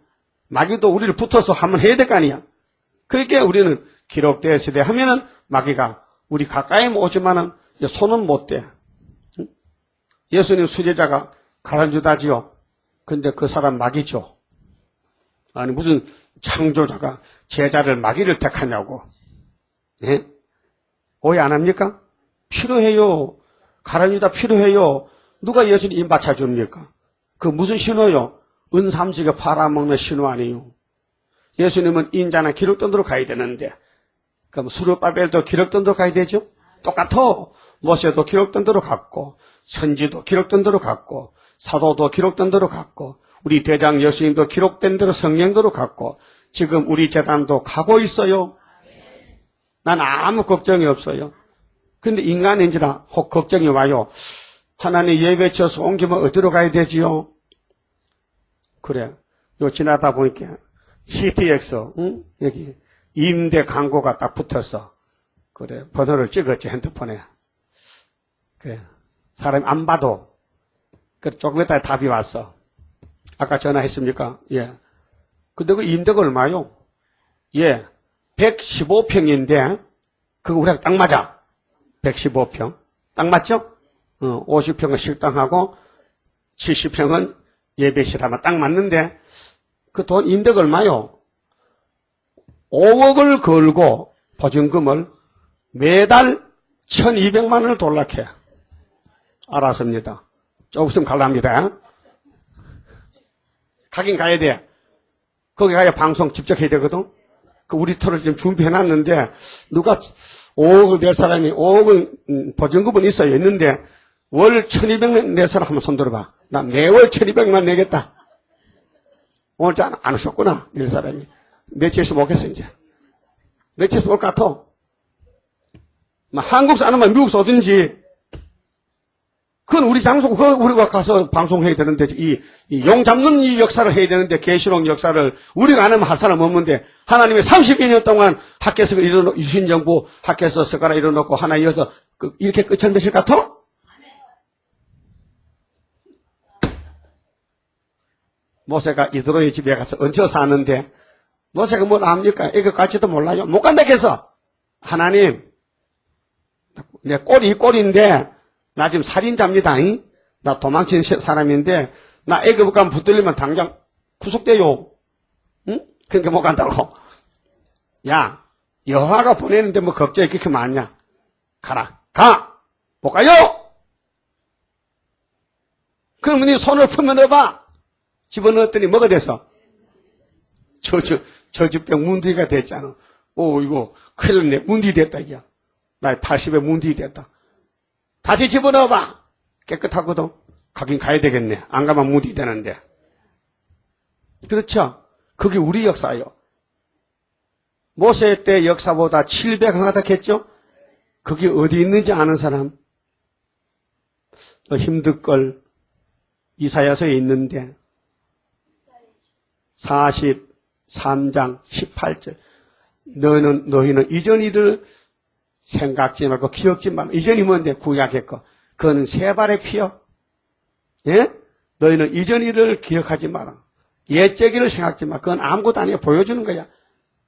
마귀도 우리를 붙어서 한번 해야 될 거 아니야. 그러니까 우리는 기록되었으되 하면은 마귀가 우리 가까이 오지만은 손은 못 대. 예수님 수제자가 가르쳐주다지요. 근데 그 사람 마귀죠. 아니 무슨 창조자가 제자를 마귀를 택하냐고. 예? 오해 안 합니까? 필요해요. 가르쳐주다 필요해요. 누가 예수님 입 맞춰줍니까? 그 무슨 신호요? 은삼식에 팔아먹는 신호 아니에요. 예수님은 인자나 기록전도로 가야 되는데 그럼 수르바벨도 기록전도로 가야 되죠? 똑같아. 모세도 기록전도로 갔고 선지도 기록된 대로 갔고 사도도 기록된 대로 갔고 우리 대장 여수님도 기록된 대로 성령대로 갔고 지금 우리 재단도 가고 있어요. 난 아무 걱정이 없어요. 근데 인간인지라 혹 걱정이 와요. 하나님 예배 지어서 옮기면 어디로 가야 되지요? 그래. 요 지나다 보니까 CTX 응? 여기 임대 광고가 딱 붙어서 그래 번호를 찍었지 핸드폰에. 그래. 사람이 안 봐도 그 조금 있다가 답이 왔어. 아까 전화했습니까? 예. 근데 그 임대가 얼마요? 예. 115평인데 그거 우리가 딱 맞아. 115평. 딱 맞죠? 50평은 식당하고 70평은 예배실 하면 딱 맞는데 그 돈 임대가 얼마요? 5억을 걸고 보증금을 매달 1200만 원을 돌락해. 알았습니다. 조금 있으면 갈랍니다. 가긴 가야 돼. 거기 가야 방송 직접 해야 되거든. 그 우리 터를 지금 준비해놨는데 누가 5억을 낼 사람이 5억은 보증금은 있어요. 있는데 월 1200만 낼 사람 한번 손 들어봐. 나 매월 1200만 내겠다. 오늘 안 오셨구나. 낼 사람이. 며칠 있으면 오겠어 이제. 며칠 있으면 올 것 같아. 한국서 안 오면 미국서 오든지. 그건 우리 장소고, 우리가 가서 방송해야 되는데, 이 용 잡는 이 역사를 해야 되는데, 계시록 역사를 우리가 안 하면 할 사람 없는데, 하나님이 32년 동안 학교에서 유신정부 학교에서 숟가락 일어놓고 하나 이어서 이렇게 끝을 맺을 것 같아? 모세가 이드로의 집에 가서 얹혀 사는데, 모세가 뭘 압니까? 이거 갈지도 몰라요. 못 간다 해서, 하나님, 내 꼴인데, 나 지금 살인자입니다. 잉? 나 도망친 사람인데 나 애굽 가면 붙들리면 당장 구속돼요. 응? 그러니까 못 간다고. 야, 여호와가 보내는데 뭐 걱정이 그렇게 많냐. 가라. 가. 못 가요. 그러면 네 손을 풀면 해봐. 집어넣었더니 뭐가 됐어? 저주병 문디가 됐잖아. 오 이거 큰일 났네. 문디 됐다 이게. 나 80에 문디 됐다. 다시 집어넣어봐. 깨끗하거든. 가긴 가야 되겠네. 안 가면 무디 되는데. 그렇죠? 그게 우리 역사예요. 모세 때 역사보다 7배 강하다 했죠? 그게 어디 있는지 아는 사람? 힘들걸. 이사야서에 있는데 43장 18절 너희는 이전 일을 생각지 말고 기억지 말고 이전이 뭔데 구약했고 그거는 세 발의 피요. 예? 너희는 이전 일을 기억하지 마라. 옛적 일을 생각지 마. 그건 아무것도 아니야. 보여주는 거야.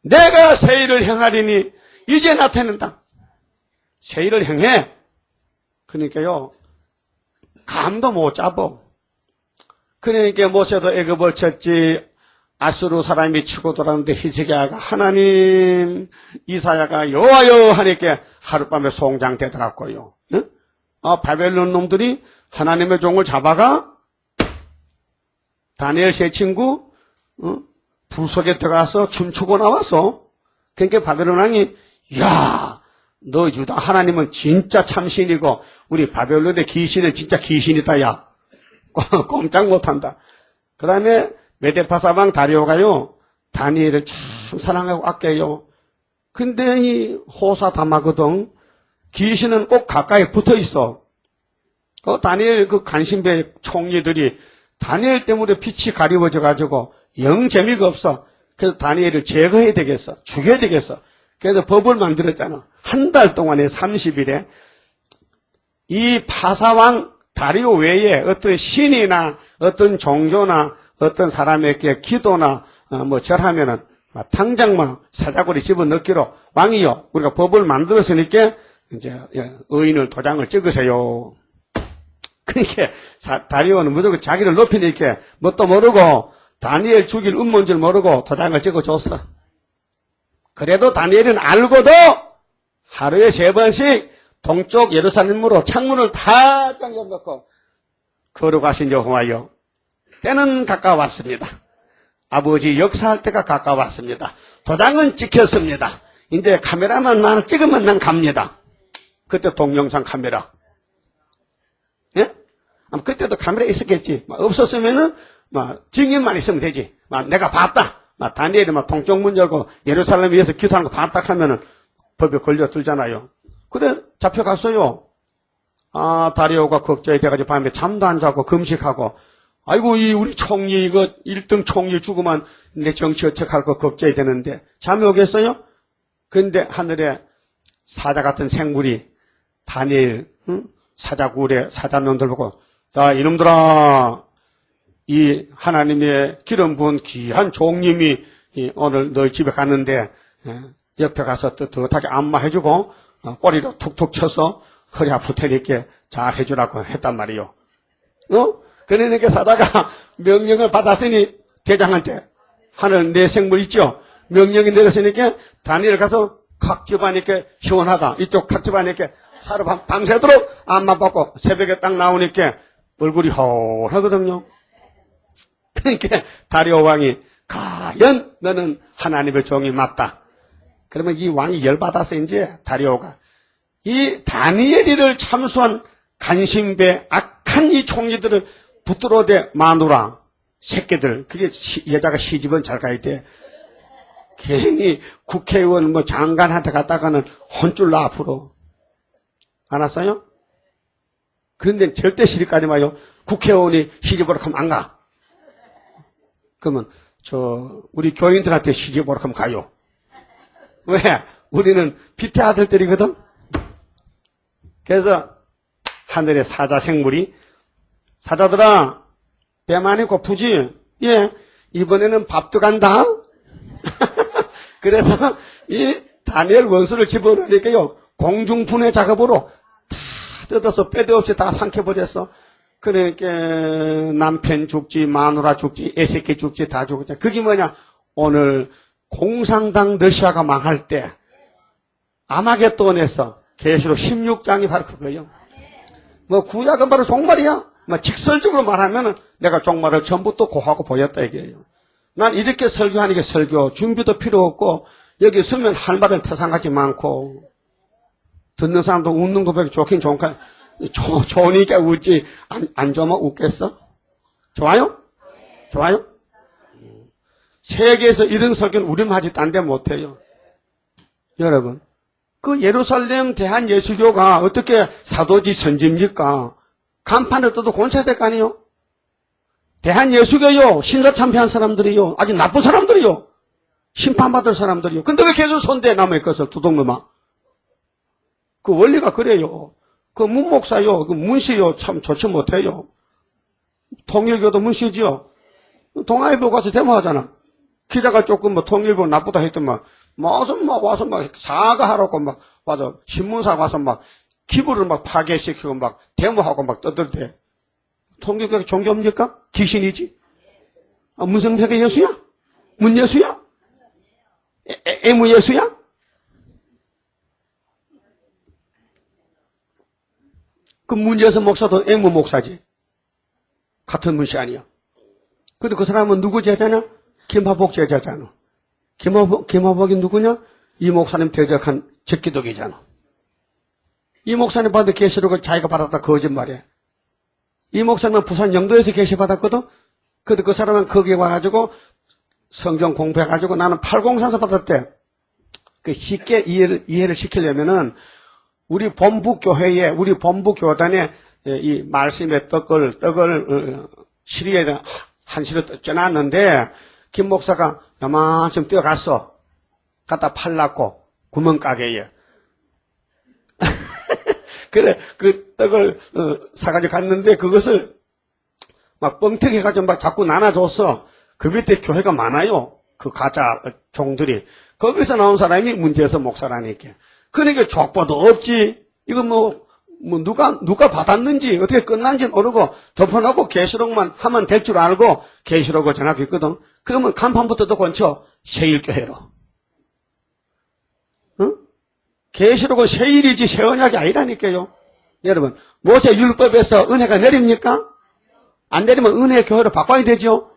내가 새 일을 행하리니 이제 나타낸다. 새 일을 행해. 그러니까요. 감도 못 잡어. 그러니까 모세도 애굽을 쳤지. 아수르 사람이 치고 돌았는데 히스기야가 하나님 이사야가 여호와여 하니까 하룻밤에 송장되더라고요. 응? 바벨론 놈들이 하나님의 종을 잡아가 다니엘 세 친구 불 속에 들어가서 춤추고 나왔어. 그러니까 바벨론 왕이 야, 너 유다 하나님은 진짜 참신이고 우리 바벨론의 귀신은 진짜 귀신이다. 야, 꼼짝 못한다. 그 다음에 메데파사방 다리오가요 다니엘을 참 사랑하고 아껴요. 근데 이 호사다마거든. 귀신은 꼭 가까이 붙어 있어. 다니엘 그 간신배 총리들이 다니엘 때문에 빛이 가리워져 가지고 영 재미가 없어. 그래서 다니엘을 제거해야 되겠어. 죽여야 되겠어. 그래서 법을 만들었잖아. 한 달 동안에 30일에 이 파사왕 다리오 외에 어떤 신이나 어떤 종교나 어떤 사람에게 기도나 뭐 절하면은 당장 막 사자고리 집어넣기로 왕이요 우리가 법을 만들었으니까 이제 의인을 도장을 찍으세요. 그러니까 다리오는 무조건 자기를 높이니까 뭣도 모르고 다니엘 죽일 음모인 줄 모르고 도장을 찍어줬어. 그래도 다니엘은 알고도 하루에 3번씩 동쪽 예루살렘으로 창문을 다 잠겨놓고 걸어가신 여호와여, 때는 가까웠습니다. 아버지 역사할 때가 가까웠습니다. 도장은 찍혔습니다. 이제 카메라만 나는 찍으면 난 갑니다. 그때 동영상 카메라. 예? 그때도 카메라 있었겠지. 없었으면은 증인만 있으면 되지. 내가 봤다. 다니엘이 동쪽문 열고 예루살렘 위에서 기도하는 거 봤다 하면은 법에 걸려들잖아요. 그래 잡혀갔어요. 다리오가 걱정이 돼가지고 밤에 잠도 안 자고 금식하고, 아이고 우리 총리 이거 1등 총리 죽으면 내 정치 어떡할 거 걱정이 되는데 잠이 오겠어요? 근데 하늘에 사자 같은 생물이 다니엘 사자굴에 사자놈들 보고, 자 이놈들아, 이 하나님의 기름 부은 귀한 종님이 오늘 너희 집에 갔는데 옆에 가서 뜨뜻하게 안마해주고 꼬리로 툭툭 쳐서 허리 아플 테니까 잘 해주라고 했단 말이요. 그러니까 사자가 명령을 받았으니 대장한테, 하늘 내 생물 있죠? 명령이 내렸으니까 다니엘 가서 각 집어니까 시원하다. 이쪽 각 집어니까 하루 밤새도록 안마 받고 새벽에 딱 나오니까 얼굴이 허하거든요. 그러니까 다리오 왕이, 과연 너는 하나님의 종이 맞다. 그러면 이 왕이 열받아서 이제 다리오가 이 다니엘이를 참수한 간신배 악한 이 총리들을 붙들어대 마누라 새끼들, 그게 여자가 시집은 잘 가야 돼. 괜히 국회의원 장관한테 갔다가는 혼쭐나 앞으로. 알았어요? 그런데 절대 시집가지 마요. 국회의원이 시집오라 하면 안 가. 그러면 우리 교인들한테 시집오라 하면 가요. 왜? 우리는 빛의 아들들이거든. 그래서 하늘의 사자 생물이, 사자들아 배 많이 고프지? 예, 이번에는 밥도 간다. 그래서 이 다니엘 원수를 집어넣으니까요 공중분해 작업으로 다 뜯어서 빼도 없이 다 삼켜버렸어. 그러니까 남편 죽지, 마누라 죽지, 애새끼 죽지, 다 죽지. 그게 뭐냐? 오늘 공산당 러시아가 망할 때 아마겟돈에서 계시록 16장이 바로 그거예요. 구약은 바로 종말이야. 직설적으로 말하면 내가 종말을 전부터 고하고 보였다 이게요. 난 이렇게 설교하는 게 설교, 준비도 필요 없고, 여기 서면 할 말은 태산같이 많고, 듣는 사람도 웃는 것밖에 좋긴 좋으니까, 좋으니까 웃지, 안 좋으면 웃겠어? 좋아요? 좋아요? 세계에서 이런 설교는 우리만 하지 딴 데 못해요. 여러분, 그 예루살렘 대한예수교가 어떻게 사도지 선지입니까? 간판을 떠도 곤쳐야 될 거 아니에요? 대한예수교요, 신사 참패한 사람들이요, 아주 나쁜 사람들이요, 심판받을 사람들이요. 근데 왜 계속 손대에 남의 것을 두둑놈아? 그 원리가 그래요. 그 문목사요, 그 문시요, 참 좋지 못해요. 통일교도 문시지요. 동아일보 가서 데모하잖아. 기자가 조금 통일보 나쁘다 했더만, 무슨 와서 사과하라고 와서 신문사 와서 기부를 파괴시키고 데모하고 떠들대. 통일교가 종교입니까? 귀신이지? 문성택의 예수야? 문예수야? 애무예수야? 그 문예수 목사도 애무 목사지. 같은 문씨 아니야. 근데 그 사람은 누구 제자냐? 김하복 제자잖아. 김하복이 누구냐? 이 목사님 대적한 적기독이잖아. 이 목사님 받은 계시록을 자기가 받았다 거짓말이야. 이 목사님은 부산 영도에서 계시 받았거든. 근데 그 사람은 거기에 와가지고 성경 공부해가지고 나는 803서 받았대. 그 쉽게 이해를 시키려면은 우리 본부 교회에, 우리 본부 교단에 이 말씀의 떡을 시리에 한 시로 쪄놨는데 김 목사가 요만큼 뛰어갔어. 갖다 팔랐고 구멍가게에. 그래, 그 떡을 사가지고 갔는데 그것을 뻥튀기 해가지고 자꾸 나눠줬어. 그 밑에 교회가 많아요. 그 가짜 종들이. 거기서 나온 사람이 문제에서 목사라니까. 그러니까 족보도 없지. 이거 누가 받았는지, 어떻게 끝난지 모르고 덮어놓고 계시록만 하면 될 줄 알고 계시록을 전학했거든. 그러면 간판부터도 건쳐. 세일교회로. 응? 계시록은 세일이지 세언약이 아니라니까요. 여러분, 모세 율법에서 은혜가 내립니까? 안 내리면 은혜의 교회로 바꿔야 되죠?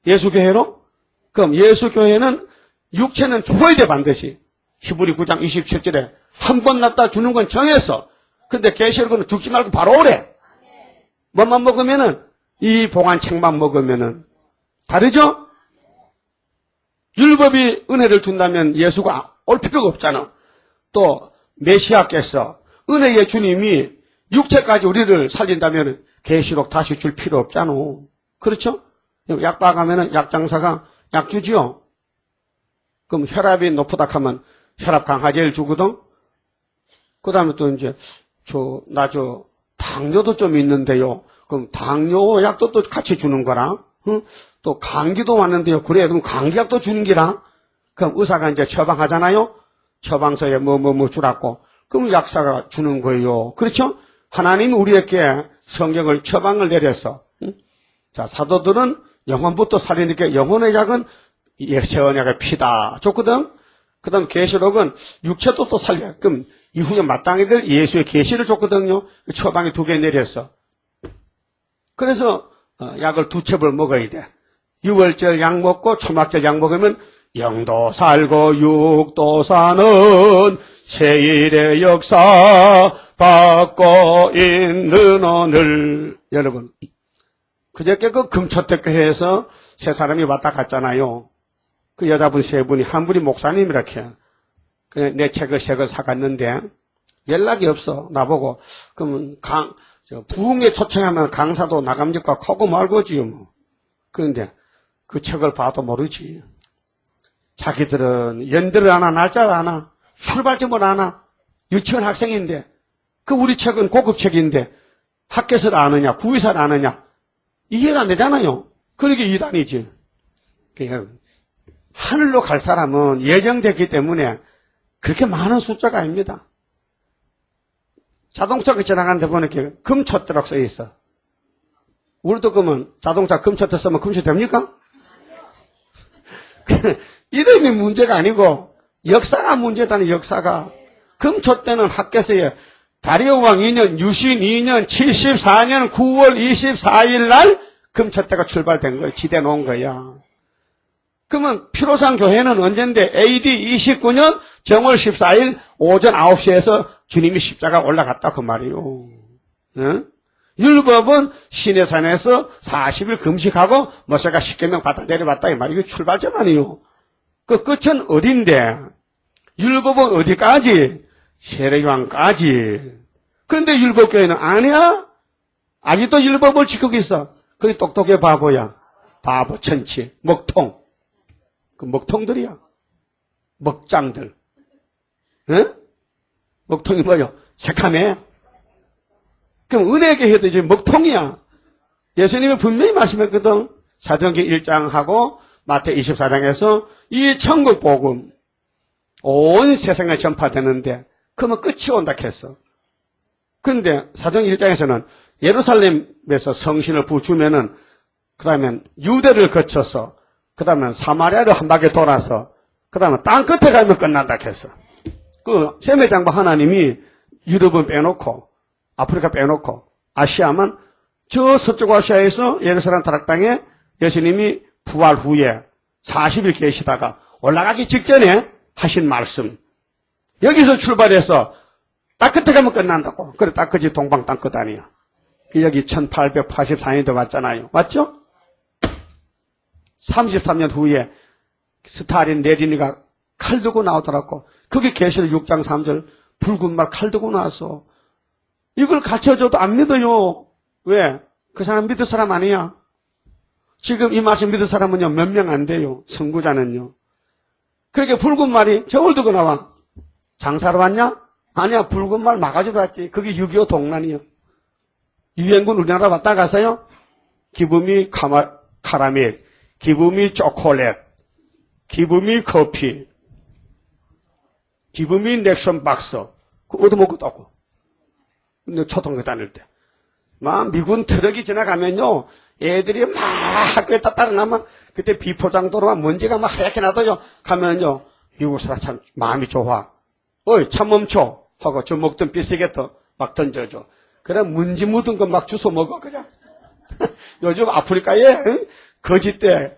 예수교회로? 그럼 예수교회는 육체는 죽어야 돼 반드시. 히브리 9장 27절에 한 번 낳다 주는 건 정했어. 근데 계시록은 죽지 말고 바로 오래. 뭐만 먹으면은 이 봉안책만 먹으면은 다르죠? 율법이 은혜를 준다면 예수가 올 필요가 없잖아. 또 메시아께서 은혜의 주님이 육체까지 우리를 살린다면 계시록 다시 줄 필요 없잖아. 그렇죠? 약 봐가면은 약장사가 약 주지요. 그럼 혈압이 높다 하면 혈압 강화제를 주거든. 그 다음에 또 이제 당뇨도 좀 있는데요. 그럼 당뇨 약도 또 같이 주는 거라. 응? 또 감기도 왔는데요. 그래, 그럼 감기약도 주는 기라. 그럼 의사가 이제 처방하잖아요. 처방서에 뭐 주라고. 그럼 약사가 주는 거예요. 그렇죠? 하나님이 우리에게 성경을 처방을 내려서. 응? 자, 사도들은 영혼부터 살리니까 영혼의 약은 세언약의 피다 줬거든. 그 다음 계시록은 육체도 또 살려. 그럼 이후에 마땅히들 예수의 계시를 줬거든요. 처방이 2개 내렸어. 그래서 약을 2첩을 먹어야 돼. 6월절 약 먹고 초막절 약 먹으면 영도 살고 육도 사는 세일의 역사 받고 있는 오늘. 여러분, 그저께 그 금초대교회에서 3사람이 왔다 갔잖아요. 그 여자분 3분이, 한 분이 목사님이라케. 내 책을 사갔는데 연락이 없어. 나보고. 그러면 부흥에 초청하면 강사도 나감직과 하고 말고지요. 뭐. 그런데 그 책을 봐도 모르지. 자기들은 연대를 아나, 날짜를 아나, 출발점을 아나. 유치원 학생인데 그 우리 책은 고급 책인데 학교에서 아느냐, 구의사를 아느냐. 이해가 안 되잖아요. 그러게 이단이지. 하늘로 갈 사람은 예정됐기 때문에 그렇게 많은 숫자가 아닙니다. 자동차가 지나가는데 보니까 금초대라고 써 있어. 우리도 그러면 자동차 금초대 쓰면 금초 됩니까? 이름이 문제가 아니고 역사가 문제다는 역사가. 금초대는 학교에서 다리오 왕 2년, 유신 2년, 74년 9월 24일 날 금초대가 출발된 거야. 지대 놓은 거야. 그러면 피로상 교회는 언젠데 AD 29년 정월 14일 오전 9시에서 주님이 십자가 올라갔다 그 말이요. 응? 율법은 시내산에서 40일 금식하고 모세가 10계명 받아 내려왔다 이 말이에요. 출발점 아니요. 그 끝은 어딘데? 율법은 어디까지? 세례요한까지. 그런데 율법교회는 아니야. 아직도 율법을 지키고 있어. 그게 똑똑해 바보야. 바보 천치 먹통. 그 먹통들이야. 먹장들. 응? 먹통이 뭐요? 새카매. 그럼 은혜교회도 이제 먹통이야. 예수님이 분명히 말씀했거든. 사도행전 1장하고 마태 24장에서 이 천국 복음 온 세상에 전파되는데 그러면 끝이 온다 했어. 그런데 사도행전 1장에서는 예루살렘에서 성신을 부주면은 그 다음에 유대를 거쳐서 그 다음에 사마리아를 한 바퀴 돌아서 그 다음에 땅 끝에 가면 끝난다 했어. 그 세매장바 하나님이 유럽은 빼놓고 아프리카 빼놓고 아시아만 저 서쪽 아시아에서 예루살렘 다락방에 예수님이 부활 후에 40일 계시다가 올라가기 직전에 하신 말씀. 여기서 출발해서 땅 끝에 가면 끝난다고. 그래 딱 그지 동방 땅 끝 아니야. 여기 1884년도 왔잖아요. 맞죠? 33년 후에 스탈린 레닌이가 칼 들고 나오더라고. 그게 계시록 6장 3절 붉은 말 칼 들고 나왔어. 이걸 가르쳐줘도 안 믿어요. 왜? 그 사람 믿을 사람 아니야. 지금 이 말씀 믿을 사람은요 몇 명 안 돼요. 선구자는요. 그렇게 붉은 말이 저걸 들고 나와. 장사로 왔냐? 아니야. 붉은 말 막아주러 왔지. 그게 6.25 동란이요. 유엔군 우리나라 왔다 가서요. 기분이 카라멜, 기분이 초콜릿, 기브미 커피, 기브미 넥션 박스, 그거 얻어먹고 떴고. 근데 초등학교 다닐 때. 막 미군 트럭이 지나가면요, 애들이 막 학교에 따라 나면, 그때 비포장도로만 먼지가 막 하얗게 나더요. 가면요, 미국 사람 참 마음이 좋아. 어이, 차 멈춰. 하고 저 먹던 비스켓도 막 던져줘. 그래, 문지 묻은 거 막 주워 먹어, 그냥. 요즘 아프리카에, 응? 거지 때,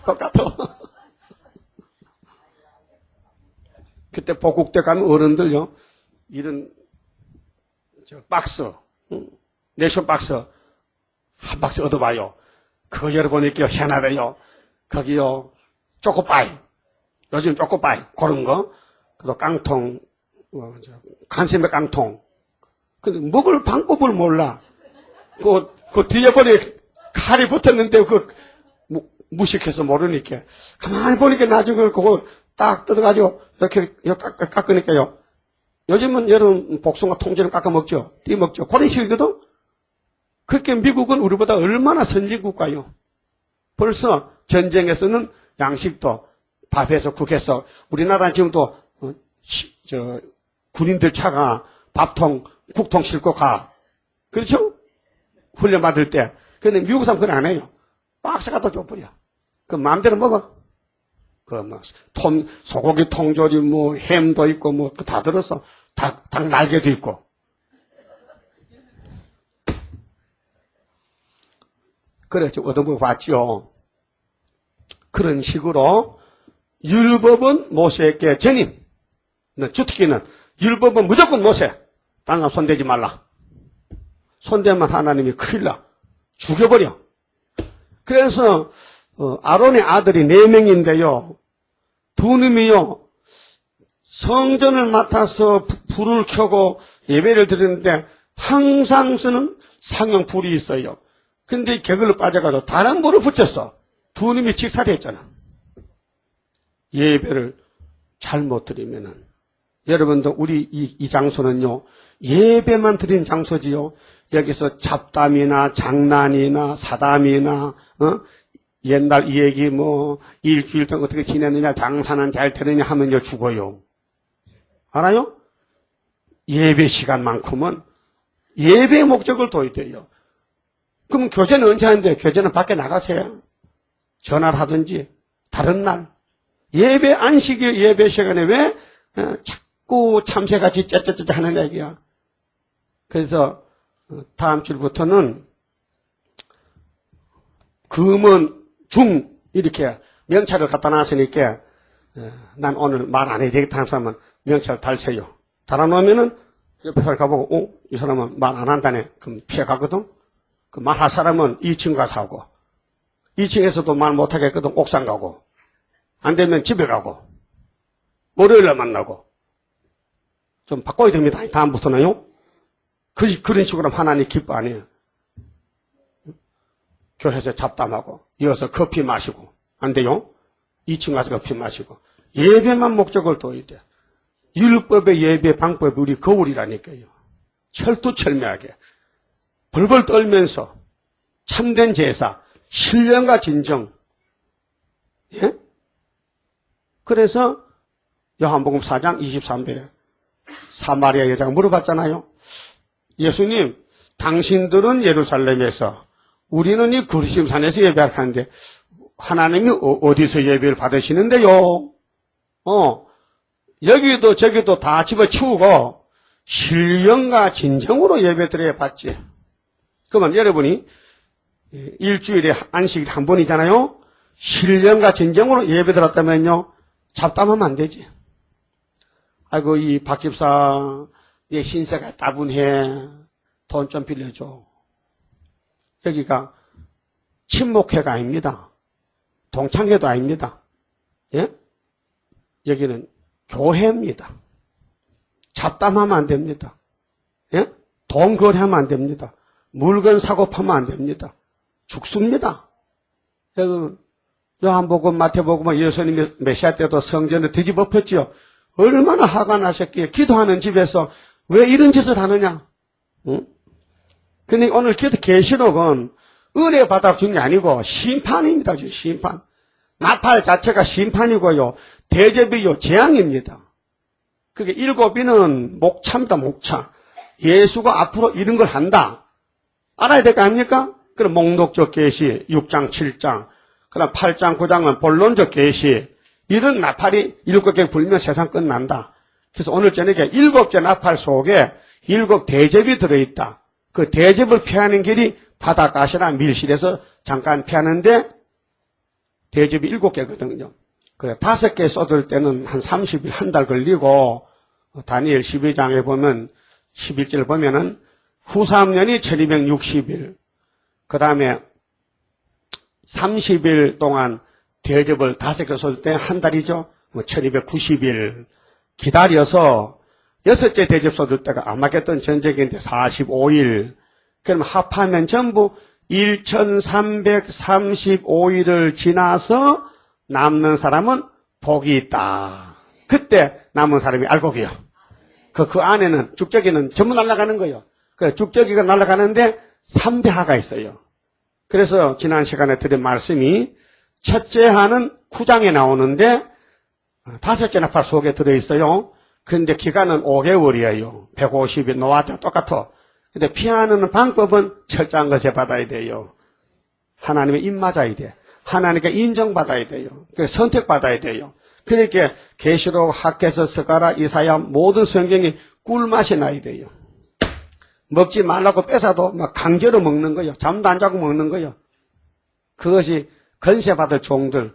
똑같아. 그때 복국대 가면 어른들요, 이런, 박스, 내션 박스, 한 박스 얻어봐요. 그거 열어보니까 희한하대요. 거기요, 초코파이. 요즘 초코파이. 그런 거. 그리고 깡통, 간세메 깡통. 근데 먹을 방법을 몰라. 그 뒤에 보니 칼이 붙었는데 무식해서 모르니까. 가만히 보니까 나중에 그걸 딱 뜯어가지고 이렇게 깎으니까요. 요즘은 여러분 복숭아 통째로 깎아 먹죠. 띠 먹죠. 그런 식이거든. 그렇게 미국은 우리보다 얼마나 선진국가요. 벌써 전쟁에서는 양식도 밥해서 국해서 우리나라는 지금도 군인들 차가 밥통 국통 싣고 가. 그렇죠? 훈련 받을 때. 근데 미국 사람 그건 안 해요. 박스 갖다 줘버려. 그 마음대로 먹어. 소고기 통조림, 햄도 있고, 다 들었어. 닭 날개도 있고. 그래, 좀 얻어먹어 봤죠. 그런 식으로, 율법은 모세에게 전임. 주특기는, 율법은 무조건 모세. 다른 사람 손대지 말라. 손대면 하나님이 큰일 나. 죽여버려. 그래서, 아론의 아들이 4명인데요. 두 놈이요. 성전을 맡아서 불을 켜고 예배를 드리는데 항상 쓰는 상용 불이 있어요. 근데 객을로 빠져가지고 다른 불을 붙였어. 두 놈이 직살했잖아. 예배를 잘못 드리면은. 여러분도 우리 이 장소는요. 예배만 드린 장소지요. 여기서 잡담이나 장난이나 사담이나 옛날 이 얘기 일주일 동안 어떻게 지냈느냐 장사는 잘 되느냐 하면요 죽어요. 알아요? 예배 시간만큼은 예배의 목적을 둬야 돼요. 그럼 교제는 언제 하는데? 교제는 밖에 나가세요. 전화를 하든지 다른 날. 예배 안식일 예배 시간에 왜 자꾸 참새같이 째째째 하는 얘기야. 그래서 다음 주부터는 금은 중 이렇게 명찰을 갖다 놨으니까 난 오늘 말 안 해야 되겠다 하는 사람은 명찰 달세요. 달아놓으면은 옆에 사람 가보고 이 사람은 말 안 한다네. 그럼 피해가거든. 그 말할 사람은 2층 가서 하고 2층에서도 말 못하겠거든. 옥상 가고 안 되면 집에 가고 월요일에 만나고 좀 바꿔야 됩니다. 다음부터는요. 그런 식으로 하나님 기뻐 안 해요. 교회에서 잡담하고 이어서 커피 마시고 안 돼요. 2층 가서 커피 마시고 예배만 목적을 둬야 돼. 율법의 예배 방법이 우리 거울이라니까요. 철두철미하게 벌벌 떨면서 참된 제사, 신령과 진정. 예? 그래서 요한복음 4장 23절에 사마리아 여자가 물어봤잖아요. 예수님, 당신들은 예루살렘에서 우리는 이 그리심산에서 예배를 하는데 하나님이 어디서 예배를 받으시는데요? 여기도 저기도 다 집어치우고 신령과 진정으로 예배드려야 받지. 그러면 여러분이 일주일에 안식일 한 번이잖아요. 신령과 진정으로 예배드렸다면요. 잡담하면 안 되지. 아이고 이 박 집사 내 신세가 따분해. 돈 좀 빌려줘. 여기가 친목회가 아닙니다. 동창회도 아닙니다. 예? 여기는 교회입니다. 잡담하면 안 됩니다. 예? 돈 거래하면 안 됩니다. 물건 사고 파면 안 됩니다. 죽습니다. 여러분, 요한복음, 마태복음, 예수님이 메시아 때도 성전을 뒤집어엎었지요. 얼마나 화가 나셨기에 기도하는 집에서 왜 이런 짓을 하느냐? 응? 근데 오늘 계시록은 은혜 받아 준 게 아니고 심판입니다. 심판. 나팔 자체가 심판이고요. 대접이요. 재앙입니다. 그게 7위는 목차입니다. 목차. 예수가 앞으로 이런 걸 한다. 알아야 될 거 아닙니까? 그럼 목록적 계시 6장 7장 그다음 8장 9장은 본론적 계시 이런 나팔이 7개 불면 세상 끝난다. 그래서 오늘 저녁에 7개 나팔 속에 7 대접이 들어있다. 그 대접을 피하는 길이 바닷가시나 밀실에서 잠깐 피하는데 대접이 7개거든요. 그래 5개 쏟을 때는 한 30일 한 달 걸리고 다니엘 12장에 보면 11절 보면은 후삼년이 1260일 그 다음에 30일 동안 대접을 5개 쏟을 때 한 달이죠. 1290일 기다려서 6째 대접 쏟을 때가 아마겟돈 전쟁인데 45일 그럼 합하면 전부 1335일을 지나서 남는 사람은 복이 있다. 그때 남은 사람이 알곡이요. 그 안에는 죽저기는 전부 날아가는 거예요. 그 죽저기가 날아가는데 3대하가 있어요. 그래서 지난 시간에 드린 말씀이 첫째 하는 9장에 나오는데 5째 나팔 속에 들어있어요. 그런데 기간은 5개월이에요. 150일 노아와 똑같아. 근데 피하는 방법은 철저한 것에 받아야 돼요. 하나님의 입 맞아야 돼. 하나님께 인정받아야 돼요. 선택받아야 돼요. 그러니까 계시록, 학개서, 스가랴, 이사야 모든 성경이 꿀맛이 나야 돼요. 먹지 말라고 뺏어도 막 강제로 먹는 거예요. 잠도 안 자고 먹는 거예요. 그것이 건세받을 종들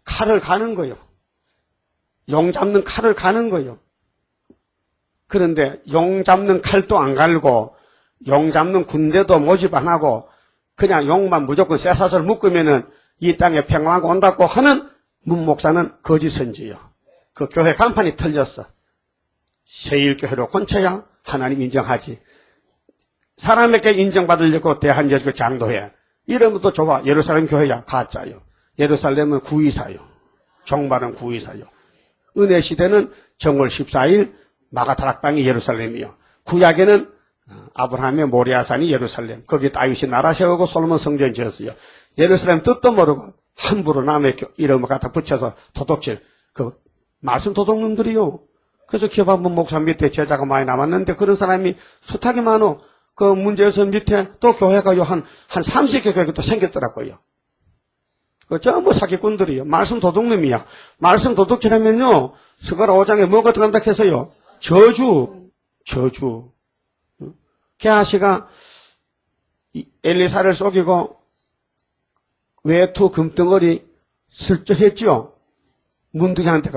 칼을 가는 거예요. 용 잡는 칼을 가는 거예요. 그런데 용 잡는 칼도 안 갈고 용 잡는 군대도 모집 안 하고 그냥 용만 무조건 쇠사슬 묶으면은 이 땅에 평화가 온다고 하는 문 목사는 거짓 선지요. 그 교회 간판이 틀렸어. 세일교회로 건쳐야 하나님 인정하지. 사람에게 인정받으려고 대한예수교 장도회. 이런 것도 좋아. 예루살렘 교회야. 가짜요. 예루살렘은 구이사요. 종말은 구이사요. 은혜 시대는 정월 14일 마가다락방이 예루살렘이요. 구약에는 아브라함의 모리아산이 예루살렘. 거기 다윗이 나라 세우고 솔로몬 성전 지었어요. 예루살렘 뜻도 모르고 함부로 남의 이름을 갖다 붙여서 도둑질. 그 말씀 도둑놈들이요. 그래서 기업한분 목사 밑에 제자가 많이 남았는데 그런 사람이 숱하게 많어. 그 문제에서 밑에 또 교회가 한 30개 교회가 또 생겼더라고요. 그 전부 사기꾼들이요. 말씀 도둑놈이야. 말씀 도둑질하면요. 스가랴 5장에 뭐가 들어간다 해서요. 저주. 게하시가 엘리사를 속이고 외투 금덩어리 슬쩍 했죠. 문둥이한테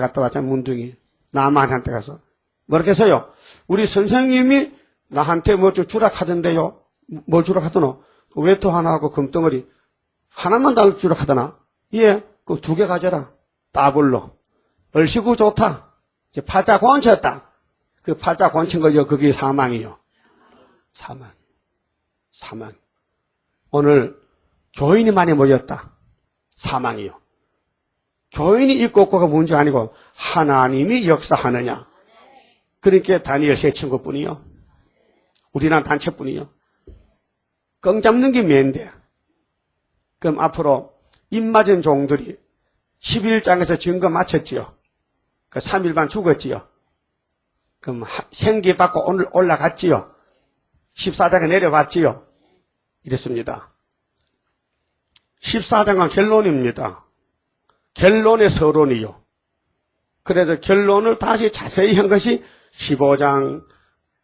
갔다 왔잖아요. 문둥이. 나만한테 가서. 뭐라고 해서요. 우리 선생님이 나한테 뭐 주라 하던데요. 뭘 주라 하더노? 외투 하나하고 금덩어리 하나만 달 주라 하더나? 예, 그 2개 가져라. 따블로. 얼씨구 좋다. 이제 팔자 권쳤다. 그 팔자 권친 걸요. 그게 사망이요. 사망. 오늘 교인이 많이 모였다. 사망이요. 교인이 있고 없고가 문제가 아니고 하나님이 역사하느냐. 그러니까 다니엘 3친구뿐이요. 우리는 단체뿐이요. 羹 잡는 게 매인데. 그럼 앞으로 입 맞은 종들이 11장에서 증거 마쳤지요. 그 3일반 죽었지요. 그럼 생기 받고 오늘 올라갔지요. 14장에 내려왔지요. 이랬습니다. 14장은 결론입니다. 결론의 서론이요. 그래서 결론을 다시 자세히 한 것이 15장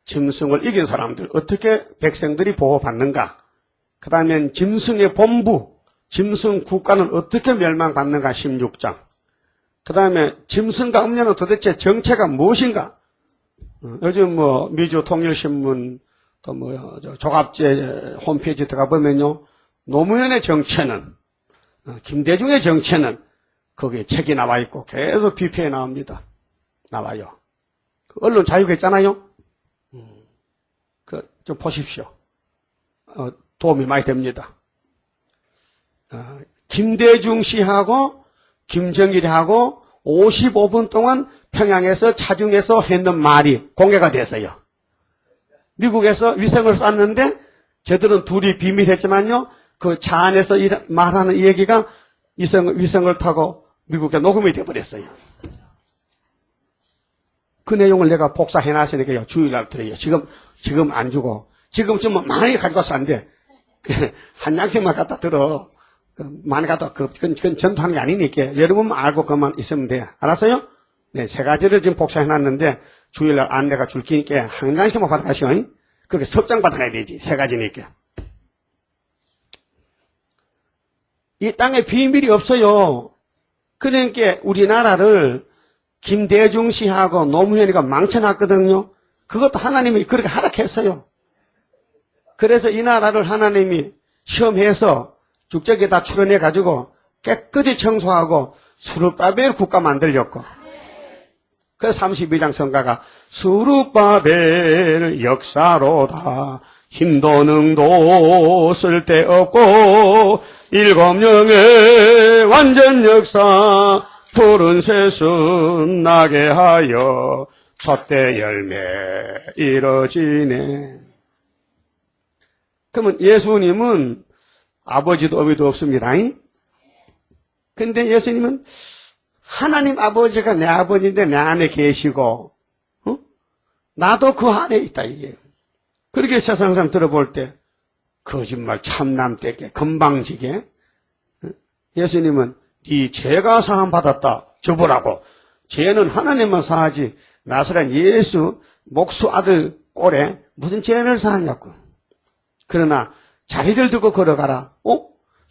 짐승을 이긴 사람들 어떻게 백성들이 보호받는가. 그 다음에 짐승의 본부 짐승 국가는 어떻게 멸망받는가 16장. 그 다음에 짐승과 음녀는 도대체 정체가 무엇인가. 요즘 뭐 미주 통일신문 또 뭐 조갑제 홈페이지 들어가 보면요. 노무현의 정체는 김대중의 정체는 거기에 책이 나와 있고 계속 비평에 나옵니다. 나와요. 그 언론 자유가 있잖아요. 좀 보십시오. 도움이 많이 됩니다. 김대중 씨하고 김정일이하고 55분 동안 평양에서 차중에서 했는 말이 공개가 됐어요. 미국에서 위성을 쐈는데 저들은 둘이 비밀했지만요. 그 차 안에서 말하는 이 얘기가 위성을 타고 미국에 녹음이 돼버렸어요. 그 내용을 내가 복사해놨으니까요. 주일날 드려요. 지금 안 주고. 지금쯤은 많이 가지고 와서 안 돼. 한 장씩만 갖다 들어. 많이 갖다, 그건 전투하는 게 아니니까. 여러분만 알고 그만 있으면 돼. 알았어요? 네, 3가지를 지금 복사해놨는데, 주일날 안내가 줄 테니까 한 장씩만 받아가시오. 그렇게 섭장 받아가야 되지. 3가지니까. 이 땅에 비밀이 없어요. 그러니까 우리나라를 김대중 씨하고 노무현이가 망쳐놨거든요. 그것도 하나님이 그렇게 허락했어요. 그래서 이 나라를 하나님이 시험해서 국적에다 출연해가지고 깨끗이 청소하고 수르바벨 국가 만들렸고. 그래서 32장 성가가 수르바벨 역사로다. 힘도 능도 쓸데없고 일곱령의 완전 역사 푸른 새순 나게 하여 첫대 열매 이뤄지네. 그러면 예수님은 아버지도 어미도 없습니다. 근데 예수님은 하나님 아버지가 내 아버지인데 내 안에 계시고 나도 그 안에 있다 이게. 그렇게 세상 사람 들어볼 때 거짓말 참남되게 건방지게 예수님은 네 죄가 사함 받았다 저보라고. 죄는 하나님만 사하지 나사렛 예수 목수 아들 꼴에 무슨 죄를 사하냐고. 그러나 자리를 들고 걸어가라.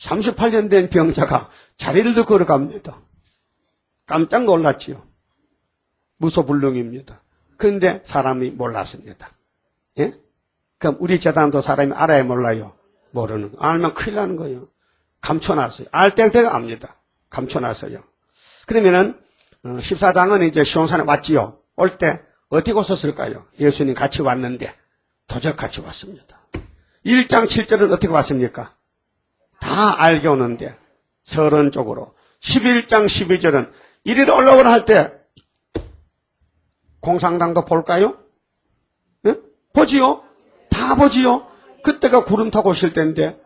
38년 된 병자가 자리를 들고 걸어갑니다. 깜짝 놀랐지요. 무소불능입니다. 그런데 사람이 몰랐습니다. 예? 그럼 우리 재단도 사람이 알아야 몰라요? 모르는 거. 알면 큰일 나는 거예요. 감춰놨어요. 알 때가 압니다. 감춰놨어요. 그러면은 14장은 이제 시온산에 왔지요. 올 때 어떻게 오셨을까요? 예수님 같이 왔는데 도적 같이 왔습니다. 1장 7절은 어떻게 왔습니까? 다 알게 오는데 서론 쪽으로. 11장 12절은 이리로 올라오라 할 때 공상당도 볼까요? 네? 보지요? 다 보지요? 그때가 구름 타고 오실 때인데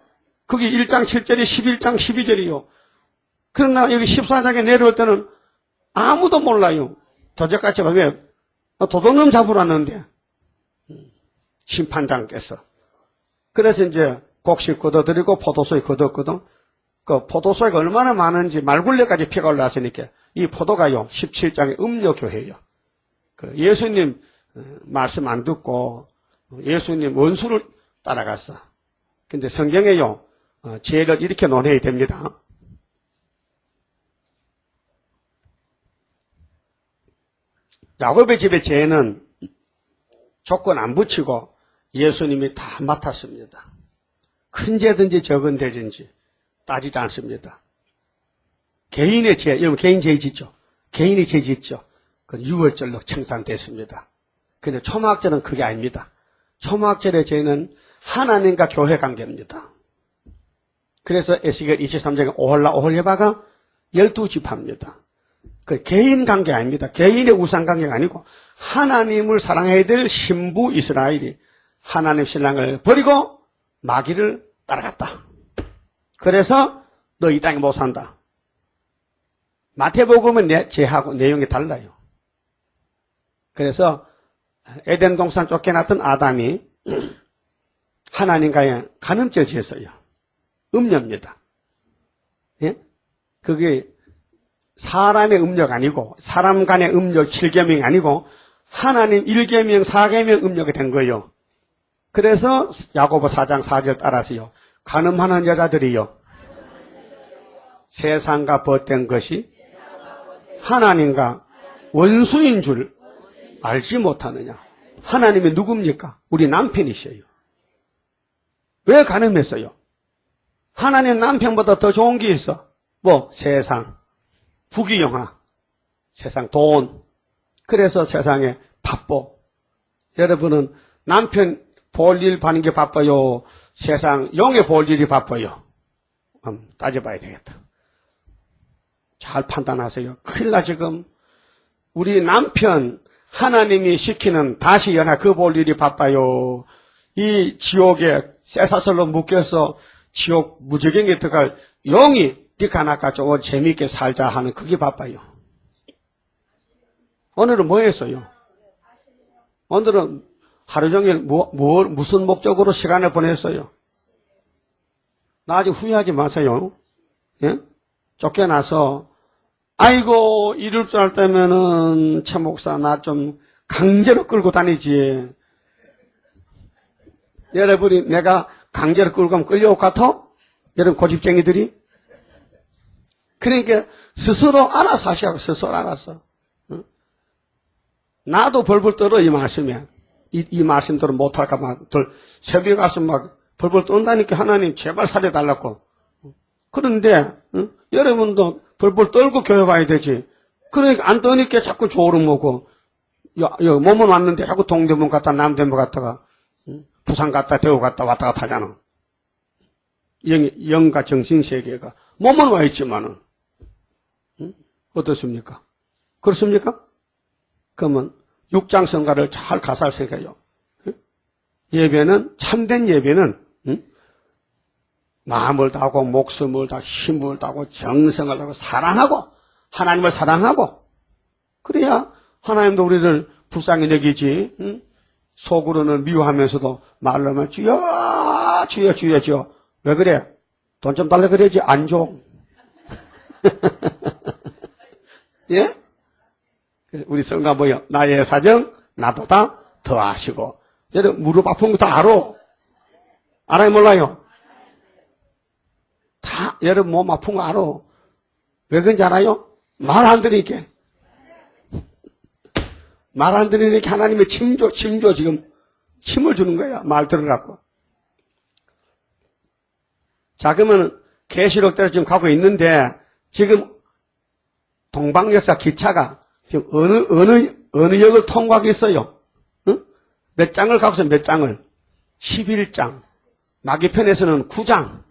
그게 1장 7절이 11장 12절이요. 그러나 여기 14장에 내려올 때는 아무도 몰라요. 도적같이 왜 도둑놈 잡으러 왔는데 심판장께서. 그래서 이제 곡식 걷어들이고 포도소에 걷었거든. 그 포도소가 얼마나 많은지 말굴레까지 피가 올라왔으니까 이 포도가요 17장에 음료교회예요. 그 예수님 말씀 안 듣고 예수님 원수를 따라갔어. 근데 성경에요 죄를 이렇게 논해야 됩니다. 야곱의 집의 죄는 조건 안 붙이고 예수님이 다 맡았습니다. 큰 죄든지 적은 죄든지 따지지 않습니다. 개인의 죄, 여러분 개인 죄 짓죠. 개인의 죄 짓죠. 그건 6월절로 청산됐습니다. 근데 초막절은 그게 아닙니다. 초막절의 죄는 하나님과 교회 관계입니다. 그래서 에스겔 23장에 오홀라 오홀레바가 12지파입니다. 그 개인 관계 아닙니다. 개인의 우상 관계가 아니고 하나님을 사랑해야 될 신부 이스라엘이 하나님 신랑을 버리고 마귀를 따라갔다. 그래서 너 이 땅에 못 산다. 마태복음은 죄하고 내용이 달라요. 그래서 에덴 동산 쫓겨났던 아담이 하나님과의 간음죄를 지었어요. 음녀입니다. 예? 그게 사람의 음녀가 아니고 사람 간의 음녀 7계명이 아니고 하나님 1계명 4계명 음녀가 된 거예요. 그래서 야고보 4장 4절 따라서요. 간음하는 여자들이요. 세상과 벗된 것이 하나님과 원수인 줄 알지 못하느냐. 하나님이 누굽니까? 우리 남편이셔요. 왜 간음했어요? 하나님 남편보다 더 좋은 게 있어. 뭐 세상, 부귀영화, 세상 돈. 그래서 세상에 바빠. 여러분은 남편 볼 일 하는 게 바빠요? 세상 영의 볼 일이 바빠요? 따져봐야 되겠다. 잘 판단하세요. 큰일 나 지금. 우리 남편 하나님이 시키는 다시 연하 그 볼 일이 바빠요. 이 지옥에 쇠사슬로 묶여서 지옥 무저경에 들어갈 용이 니가 나까 좀 재미있게 살자 하는 그게 바빠요. 오늘은 뭐 했어요? 오늘은 하루 종일 무슨 목적으로 시간을 보냈어요? 나 아직 후회하지 마세요. 예? 쫓겨나서 아이고 이럴 줄 알았다면은 최 목사 나 좀 강제로 끌고 다니지. 여러분이 내가 강제로 끌고 가면 끌려올 것 같아? 여러분 고집쟁이들이? 그러니까 스스로 알아서 하시라고. 스스로 알아서. 응? 나도 벌벌 떨어 이 말씀에. 이 말씀대로 못할까 막 새벽에 가서 막 벌벌 떤다니까 하나님 제발 살려달라고. 그런데 응? 여러분도 벌벌 떨고 교회 와야 되지. 그러니까 안 떠니까 자꾸 조름 오고 몸은 왔는데 자꾸 동대문 갔다 남대문 갔다가 응? 부산 갔다 대구 갔다 왔다 갔다 하잖아. 영과 정신세계가 몸은 와 있지만은 응? 어떻습니까? 그렇습니까? 그러면 육장성가를 잘 가살 새겨요. 응? 예배는 참된 예배는 응? 마음을 다하고 목숨을 다하고 힘을 다하고 정성을 다하고 사랑하고 하나님을 사랑하고 그래야 하나님도 우리를 불쌍히 여기지. 응? 속으로는 미워하면서도 말로만 주여 주여 주여 주여. 왜 그래? 돈 좀 달라 그래야지 안 줘. 예? 우리 성가 뭐요? 나의 사정 나보다 더 아시고. 여러분 무릎 아픈 거 다 알아? 알아요 몰라요? 다 여러분 몸 아픈 거 알아? 왜 그런지 알아요? 말 안 들으니까. 말 안 들으니까 하나님의 침조 지금 힘을 주는 거야. 말 들으라고. 자 그러면 계시록대로 지금 가고 있는데 지금 동방역사 기차가 지금 어느 역을 통과하고 있어요? 응? 몇 장을 가고 있어요? 몇 장을? 11장. 마귀편에서는 9장.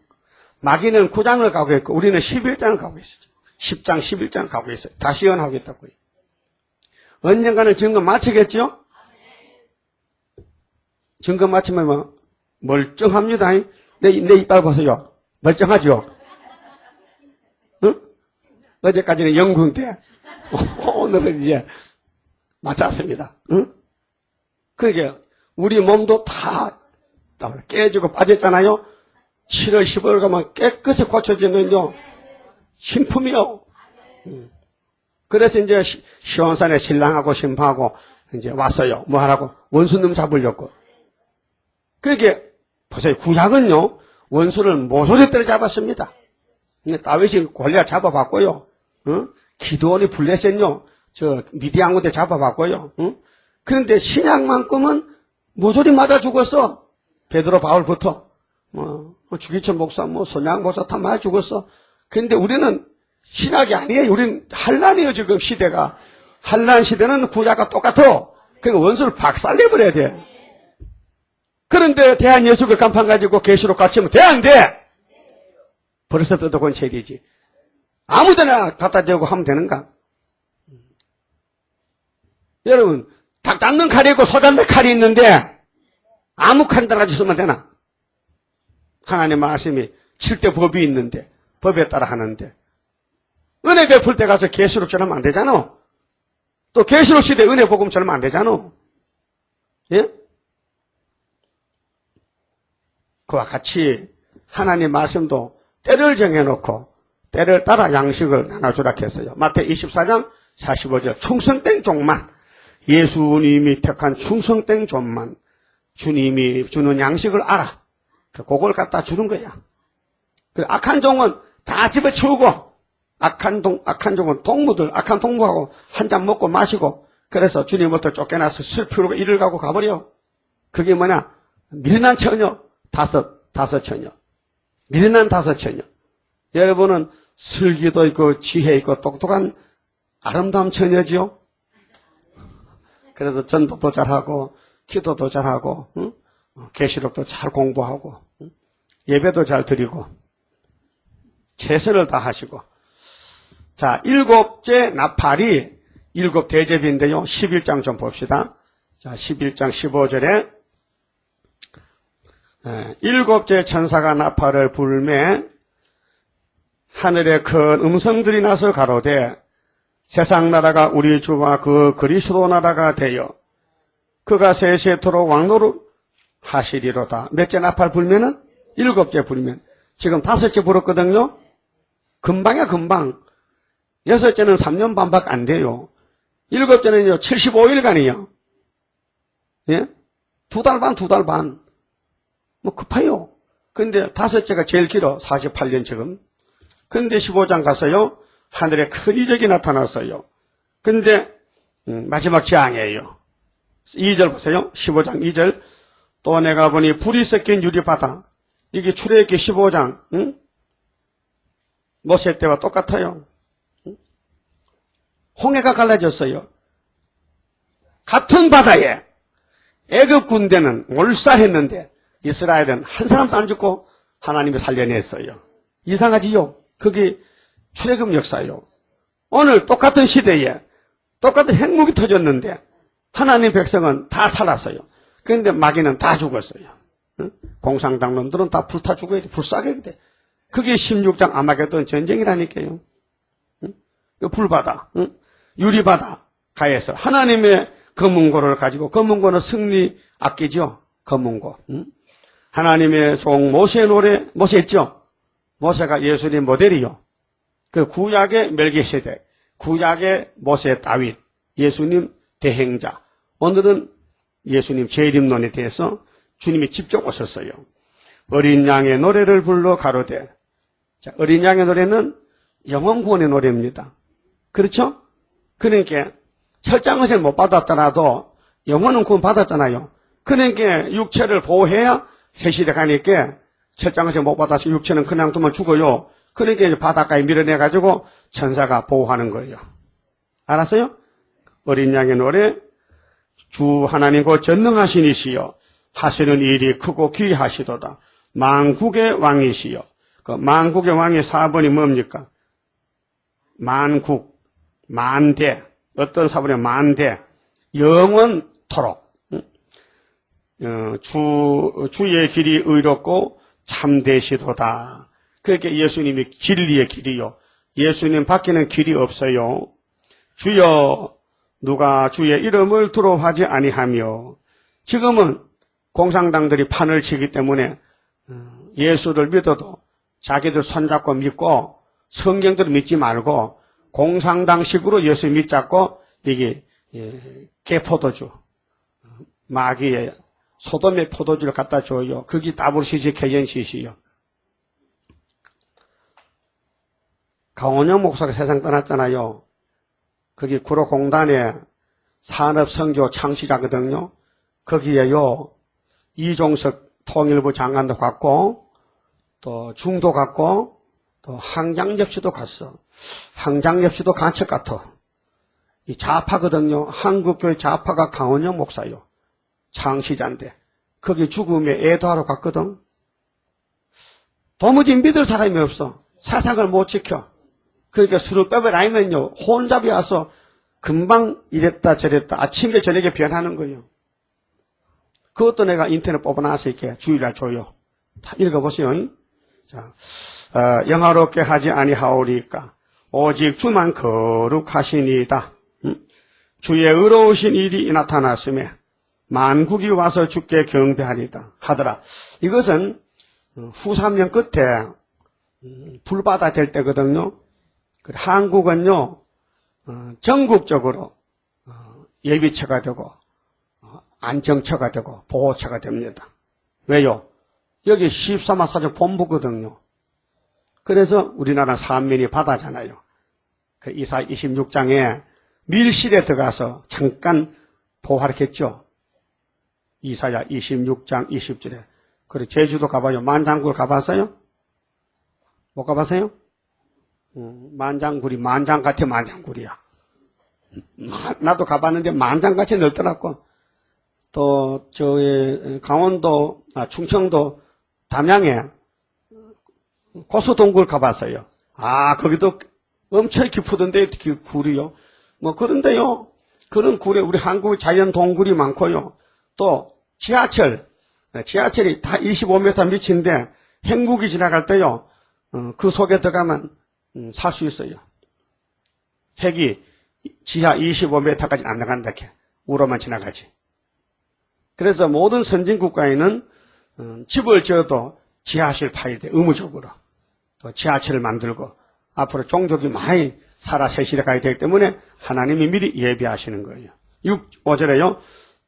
마귀는 9장을 가고 있고 우리는 11장을 가고 있어요. 10장, 11장 가고 있어요. 다시 연하고 있다고요. 언젠가는 증거 마치겠죠? 증거 마치면 뭐 멀쩡합니다. 내 이빨 보세요. 멀쩡하죠? 응? 어제까지는 영궁 때 오늘은 이제 맞았습니다. 응? 그러게 우리 몸도 다 깨지고 빠졌잖아요. 7월 15일 가면 깨끗이 고쳐지면요 신품이요. 그래서 이제 시원산에 신랑하고 신부하고 이제 왔어요. 뭐 하라고? 원수놈 잡으려고. 그러게 보세요. 구약은요 원수를 모서리 때려 잡았습니다. 다윗이 골리앗 잡아봤고요. 응? 기드온이 블레셋요 저 미디안 군대 잡아봤고요. 응? 그런데 신약만큼은 모서리 맞아 죽었어. 베드로 바울부터 주기철 목사 손양 목사 다 맞아 죽었어. 그런데 우리는 신학이 아니에요. 우리는 한란이에요. 지금 시대가. 한란 시대는 구약과 똑같아. 그러니까 원수를 박살내버려야 돼. 그런데 대한 예수를 간판 가지고 계시록 갖추면 돼 안 돼? 벌써 뜯어건 체리지. 아무데나 갖다 대고 하면 되는가? 여러분 닭 잡는 칼이 있고 소 잡는 칼이 있는데 아무 칼에다 가지고 쓰면 되나? 하나님 말씀이 7대 법이 있는데 법에 따라 하는데 은혜 베풀 때 가서 계시록 전하면 안 되잖아. 또 계시록 시대 은혜 복음 전하면 안 되잖아. 예? 그와 같이 하나님 말씀도 때를 정해놓고 때를 따라 양식을 나눠주라 했어요. 마태 24장 45절 충성된 종만 예수님이 택한 충성된 종만 주님이 주는 양식을 알아. 그걸 갖다 주는 거야. 그 악한 종은 다 집어치우고 악한 종은 동무들 악한 동무하고 한 잔 먹고 마시고 그래서 주님부터 쫓겨나서 슬프고 일을 가고 가버려. 그게 뭐냐? 미련한 처녀 다섯 처녀. 미련한 다섯 처녀. 여러분은 슬기도 있고 지혜 있고 똑똑한 아름다운 처녀지요. 그래서 전도도 잘하고 기도도 잘하고 응? 계시록도 잘 공부하고 응? 예배도 잘 드리고 최선을 다하시고 자 7째 나팔이 7 대접인데요. 11장 좀 봅시다. 자 11장 15절에 일곱째 천사가 나팔을 불매 하늘에 큰 음성들이 나서 가로되 세상 나라가 우리 주와 그 그리스도 나라가 되어 그가 세세토록 왕노릇 하시리로다. 몇째 나팔 불면은? 일곱째 불면. 지금 다섯째 불었거든요. 금방이야 금방. 여섯째는 3년 반밖에 안 돼요. 일곱째는요 75일간이요. 예? 2달 반, 2달 반. 뭐 급해요. 근데 다섯째가 제일 길어. 48년 지금. 근데 15장 가서요. 하늘에 큰 이적이 나타났어요. 근데 마지막 재앙이에요. 2절 보세요. 15장 2절. 또 내가 보니 불이 섞인 유리바다. 이게 출애굽기 15장. 응? 모세 때와 똑같아요. 응? 홍해가 갈라졌어요. 같은 바다에 애굽 군대는 몰살했는데 이스라엘은 한 사람도 안 죽고 하나님이 살려냈어요. 이상하지요? 그게 출애굽 역사예요. 오늘 똑같은 시대에 똑같은 핵무기 터졌는데 하나님 백성은 다 살았어요. 그런데 마귀는 다 죽었어요. 응? 공산당 놈들은 다 불타 죽어야 돼. 불사게 돼. 그게 16장 아마겟돈 전쟁이라니까요. 응? 불바다, 응? 유리바다 가에서 하나님의 검은고를 가지고, 검은고는 승리 악기죠. 검은고. 응? 하나님의 종 모세의 노래, 모세 있죠? 모세가 예수님 모델이요. 그 구약의 멜기세덱, 구약의 모세 다윗, 예수님 대행자. 오늘은 예수님 재림론에 대해서 주님이 직접 오셨어요. 어린 양의 노래를 불러 가로되. 자, 어린 양의 노래는 영원 구원의 노래입니다. 그렇죠? 그러니까 철장을 못 받았더라도 영혼은 구원 받았잖아요. 그러니까 육체를 보호해야 세시대 가니까 철장을 못 받아서 육체는 그냥 두면 죽어요. 그러니까 이제 바닷가에 밀어내가지고 천사가 보호하는 거예요. 알았어요? 어린 양의 노래. 주 하나님 곧 전능하신 이시여 하시는 일이 크고 귀하시도다. 만국의 왕이시여. 그 만국의 왕의 4번이 뭡니까? 만국, 만대. 어떤 사본에 만대. 영원토록. 주의 길이 의롭고 참되시도다. 그렇게 예수님이 진리의 길이요. 예수님 밖에는 길이 없어요. 주여 누가 주의 이름을 두려워하지 아니하며. 지금은 공산당들이 판을 치기 때문에 예수를 믿어도 자기들 손잡고 믿고 성경들을 믿지 말고 공산당식으로 예수 믿자고 이게 개포도주, 마귀의 소돔의 포도주를 갖다 줘요. 그게 WCC 개연시시요. 강원영 목사가 세상 떠났잖아요. 거기 구로공단의 산업성교 창시자거든요. 거기에요. 이종석 통일부 장관도 갔고 또 중도 갔고 또 항장접시도 갔어. 항장접시도 간첩 같아. 이 좌파거든요. 한국교회 좌파가 강원영 목사요. 창시자인데 거기 죽음에 애도하러 갔거든. 도무지 믿을 사람이 없어. 세상을 못 지켜. 그러니까 술을 빼버리면요 혼잡이 와서 금방 이랬다 저랬다 아침에 저녁에 변하는 거예요. 그것도 내가 인터넷 뽑아놔서 이렇게 주의를 줘요. 다 읽어보세요. 자, 영화롭게 하지 아니하오리까 오직 주만 거룩하시니이다. 주의 의로우신 일이 나타났음에 만국이 와서 주께 경배하리다 하더라. 이것은 후 3년 끝에 불바다 될 때거든요. 한국은요 전국적으로 예비처가 되고 안정처가 되고 보호처가 됩니다. 왜요? 여기 14만 사정 본부거든요. 그래서 우리나라 사면이 바다잖아요. 그 이사야 26장에 밀실에 들어가서 잠깐 보호하겠죠. 이사야 26장 20절에. 그리고 제주도 가봐요. 만장굴 가봤어요? 못 가봤어요? 만장굴이 만장 같아 만장굴이야. 나도 가봤는데 만장같이 넓더라고. 또 저기 강원도 충청도 담양에 고수동굴 가봤어요. 거기도 엄청 깊으던데 그 굴이요. 뭐 그런데요. 그런 굴에 우리 한국 자연 동굴이 많고요. 또 지하철 지하철이 다 25m 밑인데 행국이 지나갈 때요. 그 속에 들어가면 살 수 있어요. 핵이 지하 25m까지 안 나간다. 우로만 지나가지. 그래서 모든 선진 국가에는 집을 지어도 지하실 파야 돼. 의무적으로. 또 지하철을 만들고 앞으로 종족이 많이 살아 세실에 가야 되기 때문에 하나님이 미리 예비하시는 거예요. 5절에요.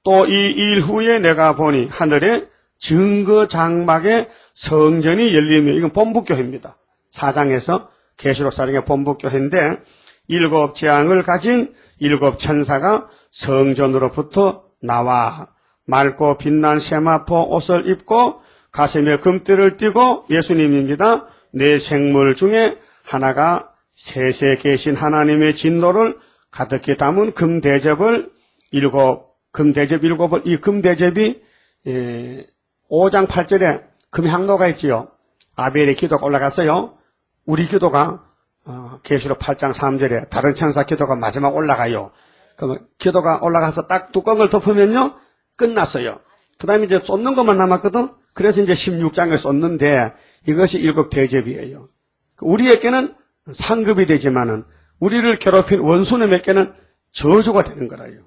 또 이 일 후에 내가 보니 하늘에 증거 장막에 성전이 열리며, 이건 본국교회입니다. 4장에서 계시록 4장의 본국교회인데 7 재앙을 가진 7 천사가 성전으로부터 나와 맑고 빛난 세마포 옷을 입고 가슴에 금띠를 띠고, 예수님입니다. 네 생물 중에 하나가 셋에 계신 하나님의 진노를 가득히 담은 금대접을 금대접 7을, 이 금대접이 5장 8절에 금향로가 있지요. 아벨의 기도가 올라갔어요. 우리 기도가 계시록 8장 3절에 다른 천사 기도가 마지막 올라가요. 그럼 기도가 올라가서 딱 뚜껑을 덮으면요 끝났어요. 그 다음에 이제 쏟는 것만 남았거든. 그래서 이제 16장을 쏟는데 이것이 7 대접이에요. 우리에게는 상급이 되지만은 우리를 괴롭힌 원수님에게는 저주가 되는 거라요.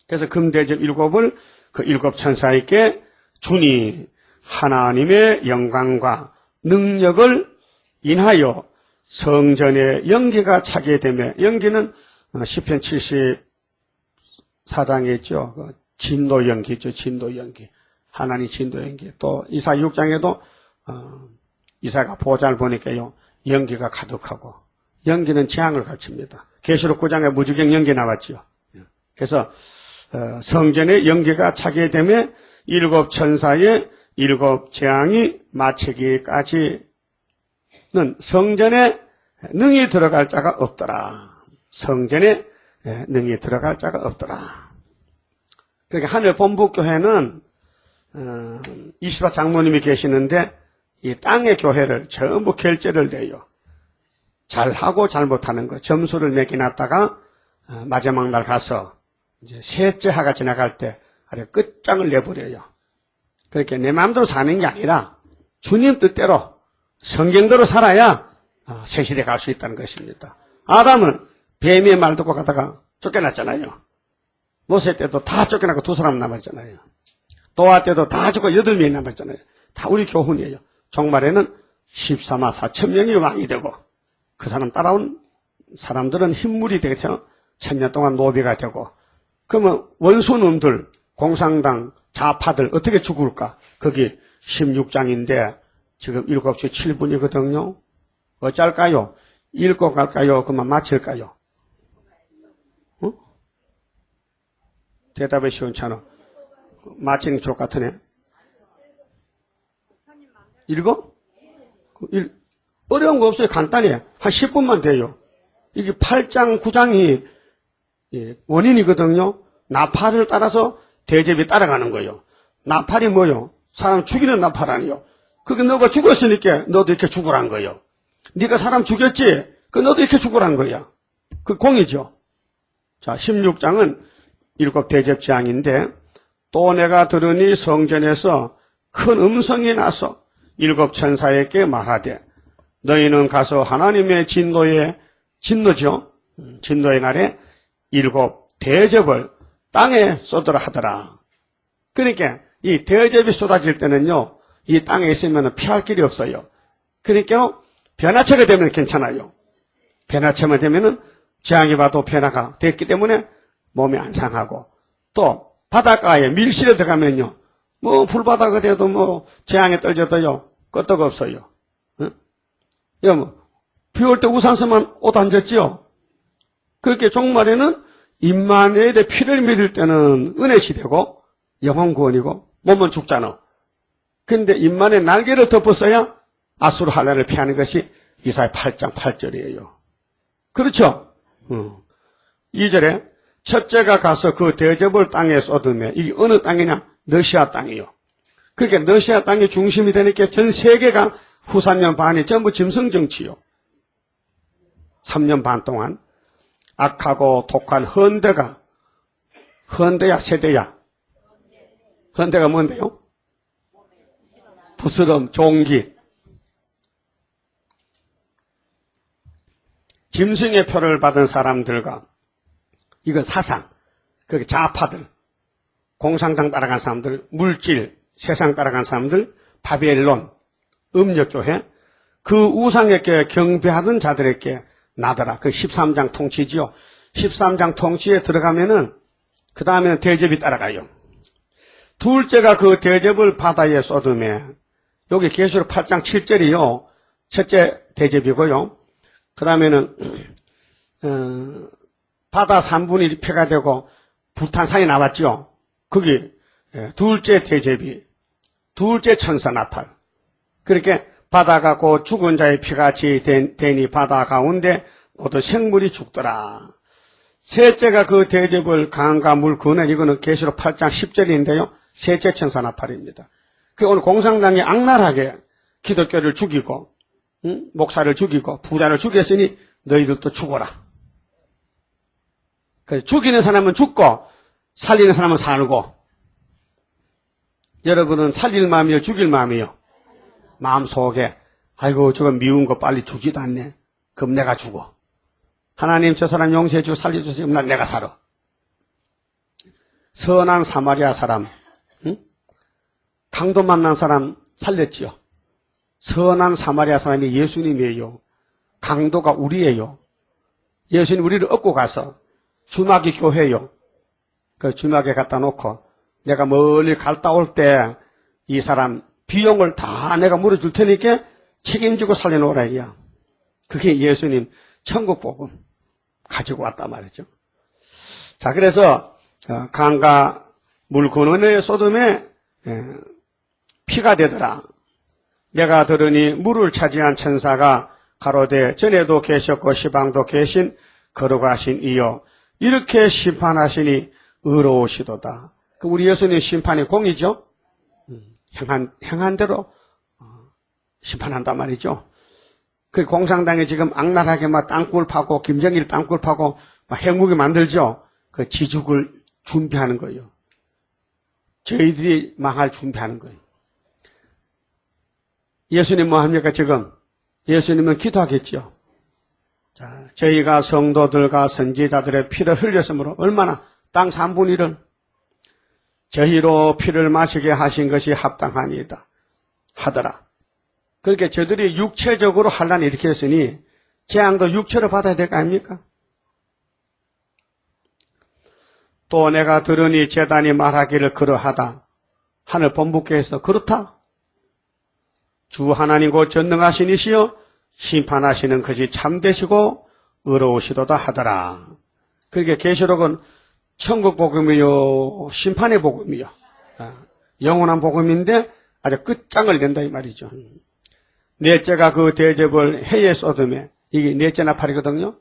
그래서 금대접 7을 그 7 천사에게 주니 하나님의 영광과 능력을 인하여 성전의 연기가 차게 되며, 연기는 시편 74장에 있죠. 진도 연기죠. 진도 연기. 하나님 진도 연기. 또 이사 6장에도 이사가 보좌를 보니까요. 연기가 가득하고, 연기는 재앙을 가르칩니다. 계시록 9장에 무지경 연기 나왔죠. 그래서 성전의 연기가 차게 되며 7 천사의 7 재앙이 마치기까지는 성전에 능히 들어갈 자가 없더라. 성전에 능히 들어갈 자가 없더라. 그러니까 하늘 본부교회는 24 장모님이 계시는데 이 땅의 교회를 전부 결제를 내요. 잘하고 잘못하는 거 점수를 매겨놨다가 마지막 날 가서 이제 셋째 하가 지나갈 때 아래 끝장을 내버려요. 그렇게 내 마음대로 사는 게 아니라 주님 뜻대로 성경대로 살아야 세실에 갈 수 있다는 것입니다. 아담은 뱀의 말 듣고 가다가 쫓겨났잖아요. 모세 때도 다 쫓겨나고 2 사람 남았잖아요. 노아 때도 다 죽고 8명이 남았잖아요. 다 우리 교훈이에요. 종말에는 14만 4천 명이 왕이 되고 그 사람 따라온 사람들은 흰물이 되겠죠. 1000년 동안 노비가 되고, 그러면 원수놈들, 공산당, 좌파들 어떻게 죽을까? 거기 16장인데 지금 7시 7분이거든요. 어쩔까요? 읽고 갈까요? 그만 마칠까요? 대답이 시원찮아. 마치는 게 좋을 것 같으네. 읽어? 어려운 거 없어요. 간단해. 한 10분만 돼요. 이게 8장, 9장이 원인이거든요. 나팔을 따라서 대접이 따라가는 거예요. 나팔이 뭐요? 사람 죽이는 나팔 아니요. 그게 너가 죽었으니까 너도 이렇게 죽으란 거예요. 네가 사람 죽였지? 그 너도 이렇게 죽으란 거야. 그 공이죠. 자, 16장은 7 대접 재앙인데, 또 내가 들으니 성전에서 큰 음성이 나서 7 천사에게 말하되 너희는 가서 하나님의 진노죠. 진노의 날에 7 대접을 땅에 쏟으라 하더라. 그러니까 이 대접이 쏟아질 때는요, 이 땅에 있으면 피할 길이 없어요. 그러니까 변화체가 되면 괜찮아요. 변화체만 되면은 재앙이 와도 변화가 됐기 때문에 몸이 안 상하고, 또 바닷가에 밀실에 들어가면요, 뭐 불바다가 돼도 뭐 재앙에 떨어져도요 끄떡 없어요. 비 올 때 우산 쓰면 옷 안 젖지요. 그렇게 종말에는 임마누엘의 피를 믿을 때는 은혜 시대고 영혼 구원이고 몸은 죽잖아. 근데 임마누엘 날개를 덮었어야 아수르 할례를 피하는 것이 이사야 8장 8절이에요. 그렇죠? 2절에 첫째가 가서 그 대접을 땅에 쏟으며, 이게 어느 땅이냐? 러시아 땅이요. 그러니까 러시아 땅이 중심이 되니까 전 세계가 후 3년 반이 전부 짐승정치요. 3년 반 동안 악하고 독한 헌데야 세대야. 헌데가 뭔데요? 부스럼, 종기. 짐승의 표를 받은 사람들과 이건 사상, 그 좌파들, 공산당 따라간 사람들, 물질, 세상 따라간 사람들, 바벨론, 음력교회, 그 우상에게 경배하던 자들에게 나더라. 그 13장 통치지요. 13장 통치에 들어가면은 그 다음에는 대접이 따라가요. 둘째가 그 대접을 바다에 쏟음에, 여기 계시록 8장 7절이요. 첫째 대접이고요. 그 다음에는 바다 3분의 1 폐가 되고 불탄산이 나왔죠. 거기 둘째 대접이, 둘째 천사 나팔. 그렇게 바다가 곧 죽은 자의 피같이 되니 바다 가운데 모든 생물이 죽더라. 셋째가 그 대접을 강과 물 그네, 이거는 계시록 8장 10절인데요. 셋째 천사 나팔입니다. 그 오늘 공산당이 악랄하게 기독교를 죽이고, 목사를 죽이고 부자를 죽였으니 너희들도 죽어라. 그래서 죽이는 사람은 죽고 살리는 사람은 살고. 여러분은 살릴 마음이요, 죽일 마음이요? 마음속에 아이고 저거 미운 거 빨리 죽지도 않네. 그럼 내가 죽어. 하나님 저 사람 용서해 주고 살려주세요. 난 내가 살아. 선한 사마리아 사람, 강도 만난 사람 살렸지요. 선한 사마리아 사람이 예수님이에요. 강도가 우리예요. 예수님 우리를 얻고 가서 주막이 교회요. 그 주막에 갖다 놓고 내가 멀리 갔다 올 때 이 사람 비용을 다 내가 물어줄 테니까 책임지고 살려놓으라 이야. 그게 예수님 천국 복음 가지고 왔단 말이죠. 자, 그래서 강과 물 근원의 소돔에 피가 되더라. 내가 들으니 물을 차지한 천사가 가로되 전에도 계셨고 시방도 계신 거룩하신 이여 이렇게 심판하시니 의로우시도다. 그 우리 예수님 심판이 공이죠. 행한 대로 심판한단 말이죠. 그 공산당이 지금 악랄하게 막 땅굴 파고 김정일 땅굴 파고 막 핵무기 만들죠. 그 지죽을 준비하는 거예요. 저희들이 망할 준비하는 거예요. 예수님 뭐 합니까 지금? 예수님은 기도하겠죠. 자, 저희가 성도들과 선지자들의 피를 흘렸으므로 얼마나 땅 3분의 1을 저희로 피를 마시게 하신 것이 합당하니이다 하더라. 그렇게 저들이 육체적으로 환난을 일으켰으니 재앙도 육체로 받아야 될 거 아닙니까? 또 내가 들으니 제단이 말하기를 그러하다. 하늘 본부께서 그렇다. 주 하나님 곧 전능하신 이시여 심판하시는 것이 참되시고 의로우시도다 하더라. 그렇게 계시록은 천국 복음이요 심판의 복음이요 영원한 복음인데 아주 끝장을 낸다 이 말이죠. 넷째가 그 대접을 해에 쏟음에, 이게 넷째 나팔이거든요.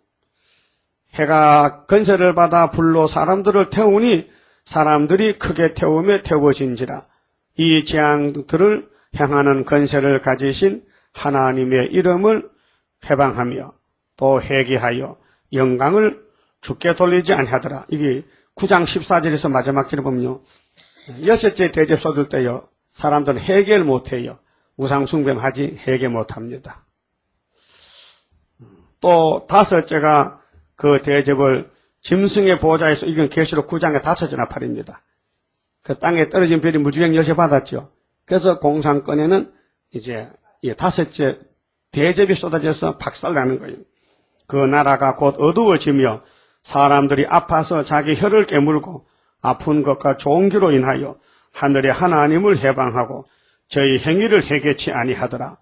해가 건세를 받아 불로 사람들을 태우니 사람들이 크게 태우며 태워진지라. 이 재앙들을 향하는 건세를 가지신 하나님의 이름을 회방하며 또 회개하여 영광을 주께 돌리지 아니하더라. 이게 9장 14절에서 마지막 절에 보면요. 여섯째 대접 쏟을 때요. 사람들은 회개를 못해요. 우상숭배하지 회개 못합니다. 또 다섯째가 그 대접을 짐승의 보호자에서, 이건 계시록 9장의 다섯째 나팔입니다. 그 땅에 떨어진 별이 무지개 열쇠 받았죠. 그래서 공산권에는 이제 이 다섯째 대접이 쏟아져서 박살나는 거예요. 그 나라가 곧 어두워지며 사람들이 아파서 자기 혀를 깨물고 아픈 것과 종기로 인하여 하늘의 하나님을 해방하고 저희 행위를 회개치 아니하더라.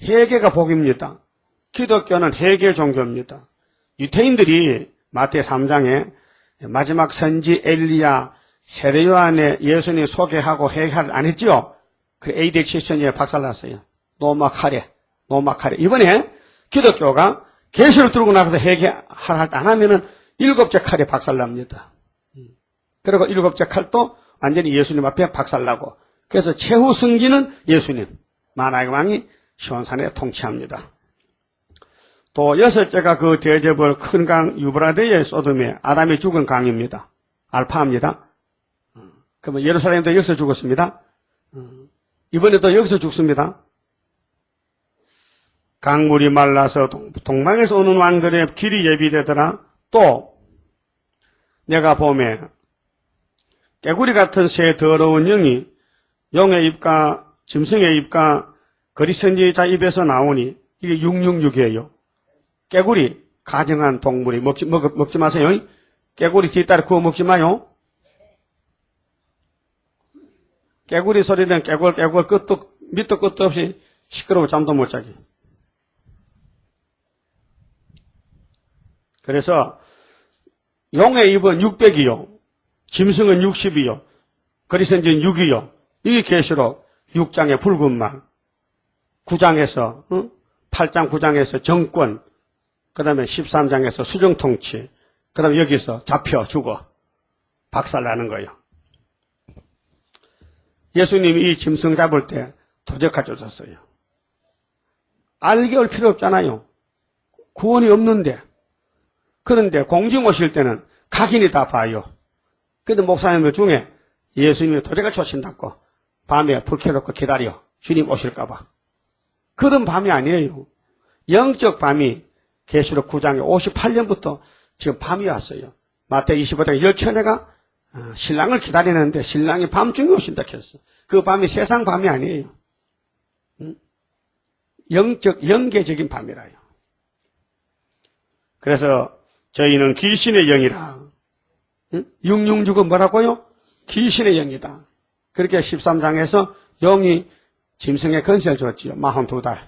회개가 복입니다. 기독교는 회개 종교입니다. 유태인들이 마태 3장에 마지막 선지 엘리야 세례요한의 예수님 소개하고 회개를 안 했죠. 그 AD 70년에 박살났어요. 노막하래. 이번에 기독교가 계시를 들고 나가서 회개하라 할 때 안 하면은 7째 칼에 박살납니다. 그리고 7째 칼도 완전히 예수님 앞에 박살나고, 그래서 최후 승기는 예수님, 만왕의 왕이 시온산에 통치합니다. 또 여섯째가 그 대접을 큰 강 유브라데에 쏟음에, 아담이 죽은 강입니다. 알파입니다. 그러면 예루살렘도 여기서 죽었습니다. 이번에도 여기서 죽습니다. 강물이 말라서 동방에서 오는 왕들의 길이 예비되더라. 또 내가 봄에 깨구리 같은 새 더러운 영이 용의 입과 짐승의 입과 거리선지자 입에서 나오니 이게 666이에요. 깨구리 가정한 동물이 먹지 마세요. 깨구리 뒤따라 구워 먹지 마요. 깨구리 소리는 깨굴 밑도 끝도 없이 시끄러워 잠도 못 자게. 그래서 용의 입은 600이요. 짐승은 60이요. 거리선지는 6이요. 이게 계시록 6장의 붉은 말. 9장에서 8장 9장에서 정권, 그 다음에 13장에서 수정통치, 그 다음에 여기서 잡혀 죽어 박살나는 거예요. 예수님이 이 짐승 잡을 때 도적가 쫓았어요. 알게 올 필요 없잖아요. 구원이 없는데. 그런데 공중 오실 때는 각인이 다 봐요. 그런데 목사님들 중에 예수님이 도적가 쫓신다고 밤에 불 켜놓고 기다려. 주님 오실까봐. 그런 밤이 아니에요. 영적 밤이 계시록 9장에 58년부터 지금 밤이 왔어요. 마태복음 25장에 열처녀가 신랑을 기다리는데 신랑이 밤중에 오신다 했어. 그 밤이 세상 밤이 아니에요. 영계적인 밤이라요. 그래서 저희는 귀신의 영이라. 666은 뭐라고요? 귀신의 영이다. 그렇게 13장에서 영이 짐승의 건세를 줬지요. 42달.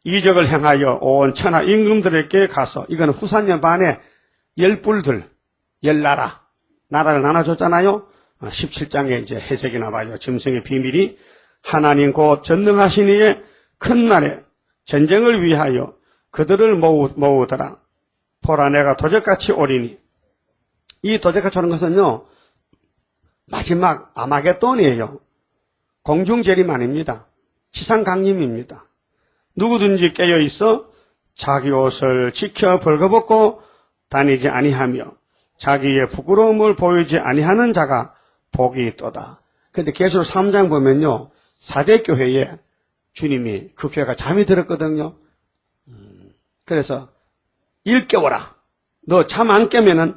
이적을 행하여 온 천하 임금들에게 가서, 이거는 후산년 반에 10뿔들, 10나라, 나라를 나눠줬잖아요. 17장에 이제 해석이 나와요. 짐승의 비밀이 하나님 곧 전능하신 이의 큰 날에 전쟁을 위하여 그들을 모으더라. 보라 내가 도적같이 오리니. 이 도적같이 오는 것은요, 마지막 아마겟돈이에요. 공중재림 아닙니다. 지상강림입니다. 누구든지 깨어있어 자기 옷을 지켜 벌거벗고 다니지 아니하며 자기의 부끄러움을 보이지 아니하는 자가 복이 있도다. 그런데 계시록 3장 보면요, 사대교회에 주님이 그 교회가 잠이 들었거든요. 그래서 일깨워라. 너 잠 안 깨면은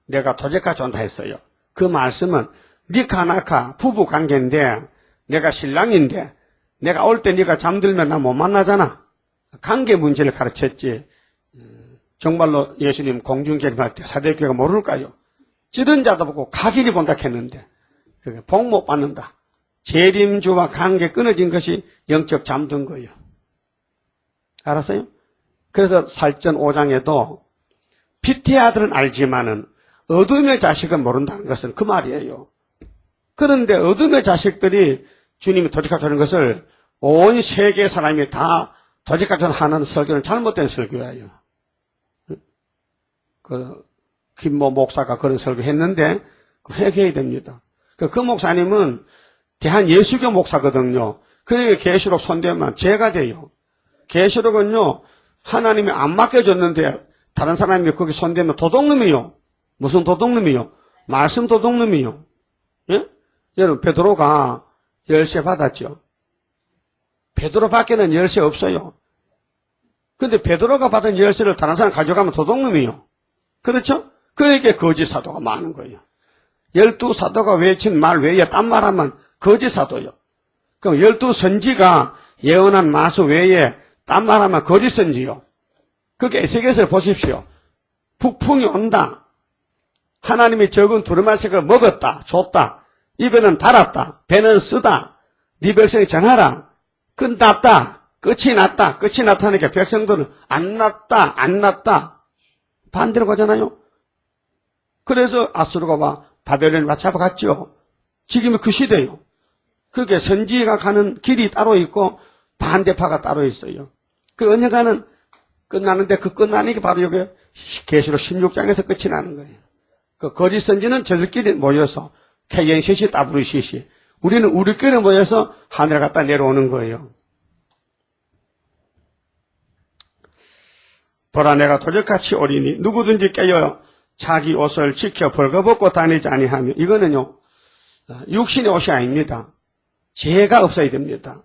내가 도적같이 온다 했어요. 그 말씀은 니카 나카 부부 관계인데 내가 신랑인데 내가 올 때 네가 잠들면 나 못 만나잖아. 관계 문제를 가르쳤지. 정말로 예수님 공중재림할 때 사대교회가 모를까요? 찌른 자도 보고 각인이 본다 했는데 그게 복 못 받는다. 재림주와 관계 끊어진 것이 영적 잠든 거예요. 알았어요? 그래서 살전 5장에도 피태의 아들은 알지만은 어둠의 자식은 모른다는 것은 그 말이에요. 그런데 어둠의 자식들이 주님이 도적같이 오는 것을 온 세계 사람이 다 도적같이 하는 설교는 잘못된 설교예요. 김모 목사가 그런 설교했는데 회개해야 됩니다. 그 목사님은 대한예수교 목사거든요. 그러니까 계시록 손대면 죄가 돼요. 계시록은요, 하나님이 안 맡겨줬는데 다른 사람이 거기 손대면 도둑놈이요. 무슨 도둑놈이요? 말씀 도둑놈이요. 예? 여러분, 베드로가 열쇠 받았죠. 베드로 밖에는 열쇠 없어요. 근데 베드로가 받은 열쇠를 다른 사람 가져가면 도둑놈이요. 그렇죠? 그러니까 거짓 사도가 많은 거예요. 12사도가 외친 말 외에 딴 말하면 거짓 사도요. 그럼 12선지가 예언한 마수 외에 딴 말하면 거짓 선지요. 그게 에스겔서를 보십시오. 북풍이 온다. 하나님이 적은 두루마리색을 먹었다. 줬다. 입에는 달았다. 배는 쓰다. 네 백성이 전하라. 끝났다. 끝이 났다. 끝이 났다니까 백성들은 안 났다. 안 났다. 반대로 가잖아요. 그래서 아수르가 바벨론을 잡아갔죠. 지금은 그 시대예요. 그게 선지가 가는 길이 따로 있고 반대파가 따로 있어요. 그 언젠가는 끝나는데 그 끝나는 게 바로 여기 계시록 16장에서 끝이 나는 거예요. 그 거짓 선지는 저들끼리 모여서 KNCC, WCC. 우리는 우리끼리 모여서 하늘 갖다 내려오는 거예요. 보라 내가 도적같이 오리니 누구든지 깨어 자기 옷을 지켜 벌거벗고 다니지 아니하며, 이거는요 육신의 옷이 아닙니다. 죄가 없어야 됩니다.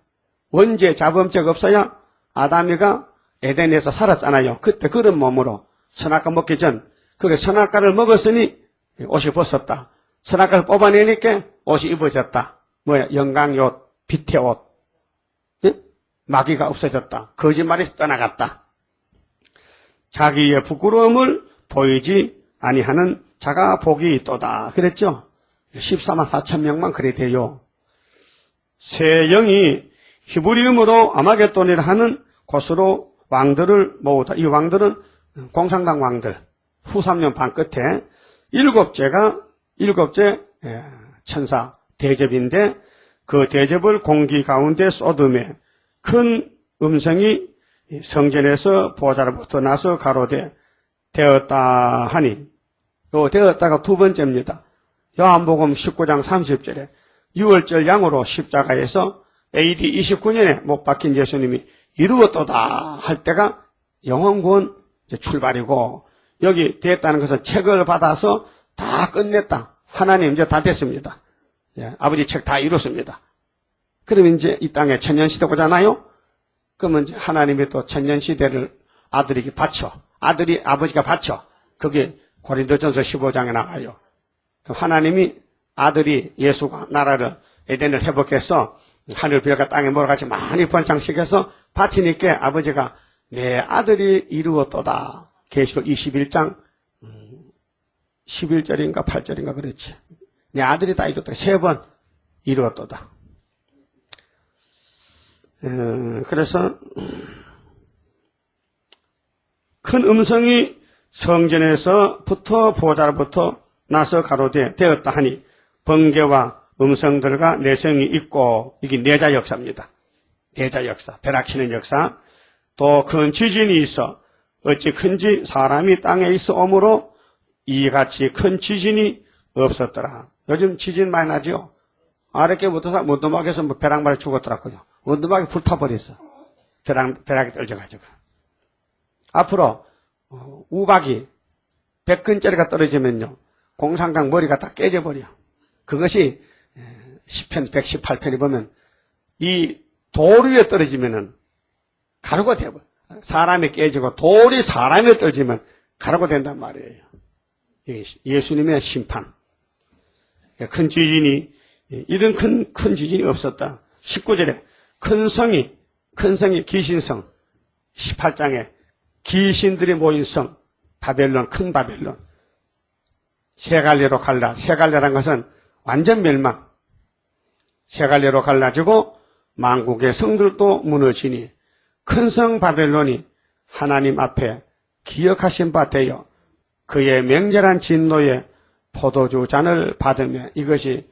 원죄, 자범죄가 없어야 아담이가 에덴에서 살았잖아요. 그때 그런 몸으로 선악과 먹기 전, 그게 선악과를 먹었으니 옷이 벗었다. 선악과를 뽑아내니까 옷이 입어졌다. 뭐야? 영광옷, 빛의 옷. 예? 마귀가 없어졌다. 거짓말이 떠나갔다. 자기의 부끄러움을 보이지 아니하는 자가 복이 있도다. 그랬죠? 14만 4천 명만 그래 돼요. 새 영이 히브리음으로 아마겟돈이라 하는 곳으로 왕들을 모으다. 이 왕들은 공산당 왕들. 후 3년 반 끝에 일곱째 천사 대접인데 그 대접을 공기 가운데 쏟음에 큰 음성이 성전에서 보좌로부터 나서 가로되 되었다 하니, 요 되었다가 두 번째입니다. 요한복음 19장 30절에 6월절 양으로 십자가에서 AD 29년에 못 박힌 예수님이 이루었도다 할 때가 영원구원 출발이고, 여기 됐다는 것은 책을 받아서 다 끝냈다. 하나님 이제 다 됐습니다. 예, 아버지 책 다 이뤘습니다. 그러면 이제 이 땅에 천년시대 오잖아요? 그러면 이제 하나님이 또 천년시대를 아들에게 바쳐. 아버지가 바쳐. 그게 고린도전서 15장에 나와요. 그럼 하나님이 아들이 예수가 나라를 에덴을 회복해서 하늘 별과 땅에 몰아같이 많이 번창시켜서 바치니까 아버지가 내 아들이 이루었도다. 계시록 21장 11절인가 8절인가 그렇지. 내 아들이 다 이뤘다. 3번 이루었도다. 그래서 큰 음성이 성전에서부터 보좌로부터 나서 가로되 되었다 하니 번개와 음성들과 내성이 있고, 이게 내자 역사입니다. 내자 역사, 벼락치는 역사. 또 큰 지진이 있어 어찌 큰지 사람이 땅에 있어 오므로 이같이 큰 지진이 없었더라. 요즘 지진 많이 나죠? 아랫게부터 원두막에서 벼락말이 죽었더라고요. 원두막이 불타버렸어. 벼락이 떨어져가지고. 앞으로 우박이 100근짜리가 떨어지면요, 공산당 머리가 다 깨져버려. 그것이 10편 118편에 보면 이 돌 위에 떨어지면은 가루가 되어버려. 사람이 깨지고 돌이 사람에 떨어지면 가루가 된단 말이에요. 예수님의 심판. 큰 지진이, 이런 큰 지진이 없었다. 19절에 큰 성이 귀신성. 18장에 귀신들이 모인 성, 바벨론, 큰 바벨론. 세 갈래로 갈라. 세 갈래란 것은 완전 멸망. 세 갈래로 갈라지고 만국의 성들도 무너지니 큰 성 바벨론이 하나님 앞에 기억하신 바 되어 그의 맹렬한 진노의 포도주 잔을 받으며, 이것이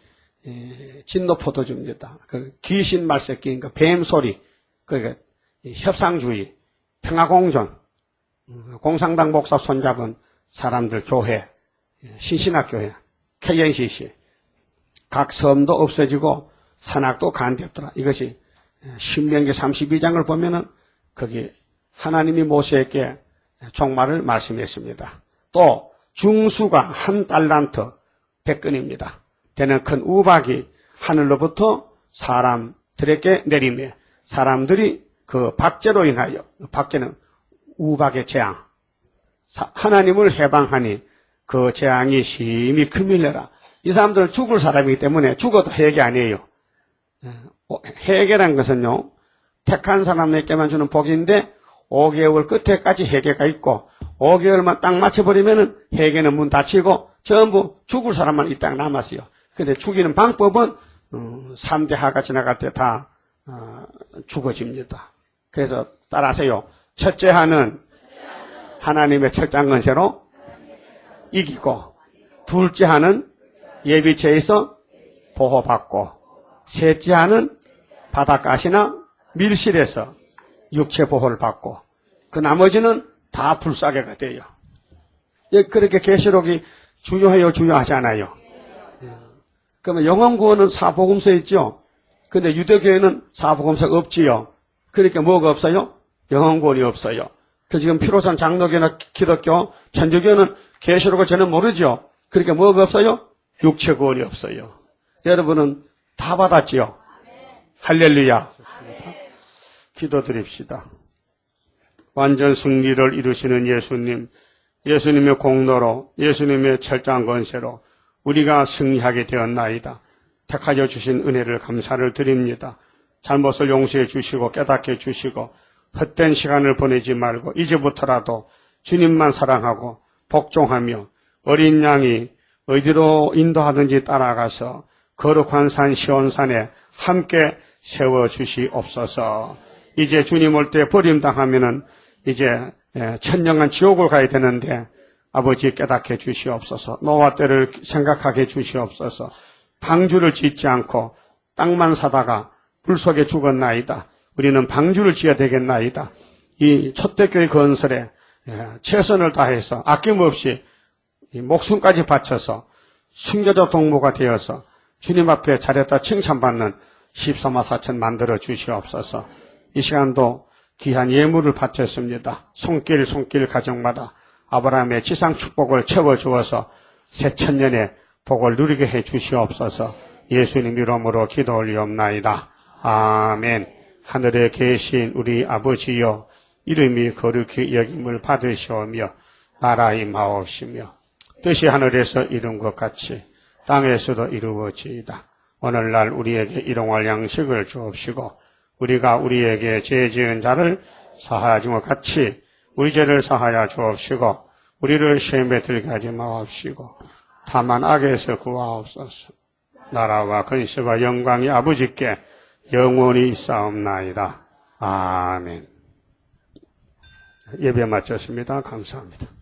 진노 포도주입니다. 그 귀신 말 섞인 그 뱀소리, 그 협상주의, 평화공존, 공산당 목사 손잡은 사람들 교회, 신신학교회, KNCC, 각 섬도 없어지고 산악도 간되었더라. 이것이 신명기 32장을 보면은 거기 하나님이 모세에게 종말을 말씀했습니다. 또 중수가 1달란트 100근입니다. 되는 큰 우박이 하늘로부터 사람들에게 내리며 사람들이 그 박제로 인하여, 박제는 우박의 재앙, 하나님을 해방하니 그 재앙이 심히 크밀려라. 이 사람들은 죽을 사람이기 때문에 죽어도 해계 아니에요. 해계란 것은요, 택한 사람에게만 주는 복인데 5개월 끝에까지 해계가 있고 5개월만 딱 맞춰버리면 해계는 문 닫히고 전부 죽을 사람만 이 땅에 남았어요. 근데 죽이는 방법은 3대 하가 지나갈 때 다 죽어집니다. 그래서 따라하세요. 첫째 하는 하나님의 철장 건세로 이기고, 둘째 하는 예비체에서 보호받고, 셋째 하는 바닷가시나 밀실에서 육체 보호를 받고, 그 나머지는 다 불사개가 돼요. 그렇게 계시록이 중요해요, 중요하지 않아요? 그러면 영원구원은 사복음서에 있죠. 근데 유대교회는 사복음서가 없지요. 그러니까 뭐가 없어요? 영원구원이 없어요. 그 지금 피로산 장로교나 기독교, 천주교는 계시록을 저는 모르죠. 그러니까 뭐가 없어요? 육체구원이 없어요. 여러분은 다 받았지요. 할렐루야. 기도드립시다. 완전 승리를 이루시는 예수님, 예수님의 공로로, 예수님의 철저한 권세로 우리가 승리하게 되었나이다. 택하여 주신 은혜를 감사를 드립니다. 잘못을 용서해 주시고 깨닫게 해 주시고 헛된 시간을 보내지 말고 이제부터라도 주님만 사랑하고 복종하며 어린 양이 어디로 인도하든지 따라가서 거룩한 산 시온산에 함께 세워주시옵소서. 이제 주님 올 때 버림당하면은 이제 천년간 지옥을 가야 되는데 아버지 깨닫게 주시옵소서. 노아 때를 생각하게 주시옵소서. 방주를 짓지 않고 땅만 사다가 불 속에 죽었나이다. 우리는 방주를 지어야 되겠나이다. 이 초대교회 건설에 최선을 다해서 아낌없이 목숨까지 바쳐서 순교자 동무가 되어서 주님 앞에 잘했다 칭찬받는 14만 4천 만들어 주시옵소서. 이 시간도 귀한 예물을 바쳤습니다. 손길 가정마다 아브라함의 지상 축복을 채워주어서 새 천년의 복을 누리게 해 주시옵소서. 예수님 이름으로 기도 올리옵나이다. 아멘. 하늘에 계신 우리 아버지여, 이름이 거룩히 여김을 받으시오며 나라 임하옵시며 뜻이 하늘에서 이룬 것 같이 땅에서도 이루어지이다. 오늘날 우리에게 일용할 양식을 주옵시고 우리가 우리에게 죄 지은 자를 사하여 준 것 같이 우리 죄를 사하여 주옵시고 우리를 시험에 들게 하지 마옵시고 다만 악에서 구하옵소서. 나라와 근세와 영광이 아버지께 영원히 있사옵나이다. 아멘. 예배 마쳤습니다. 감사합니다.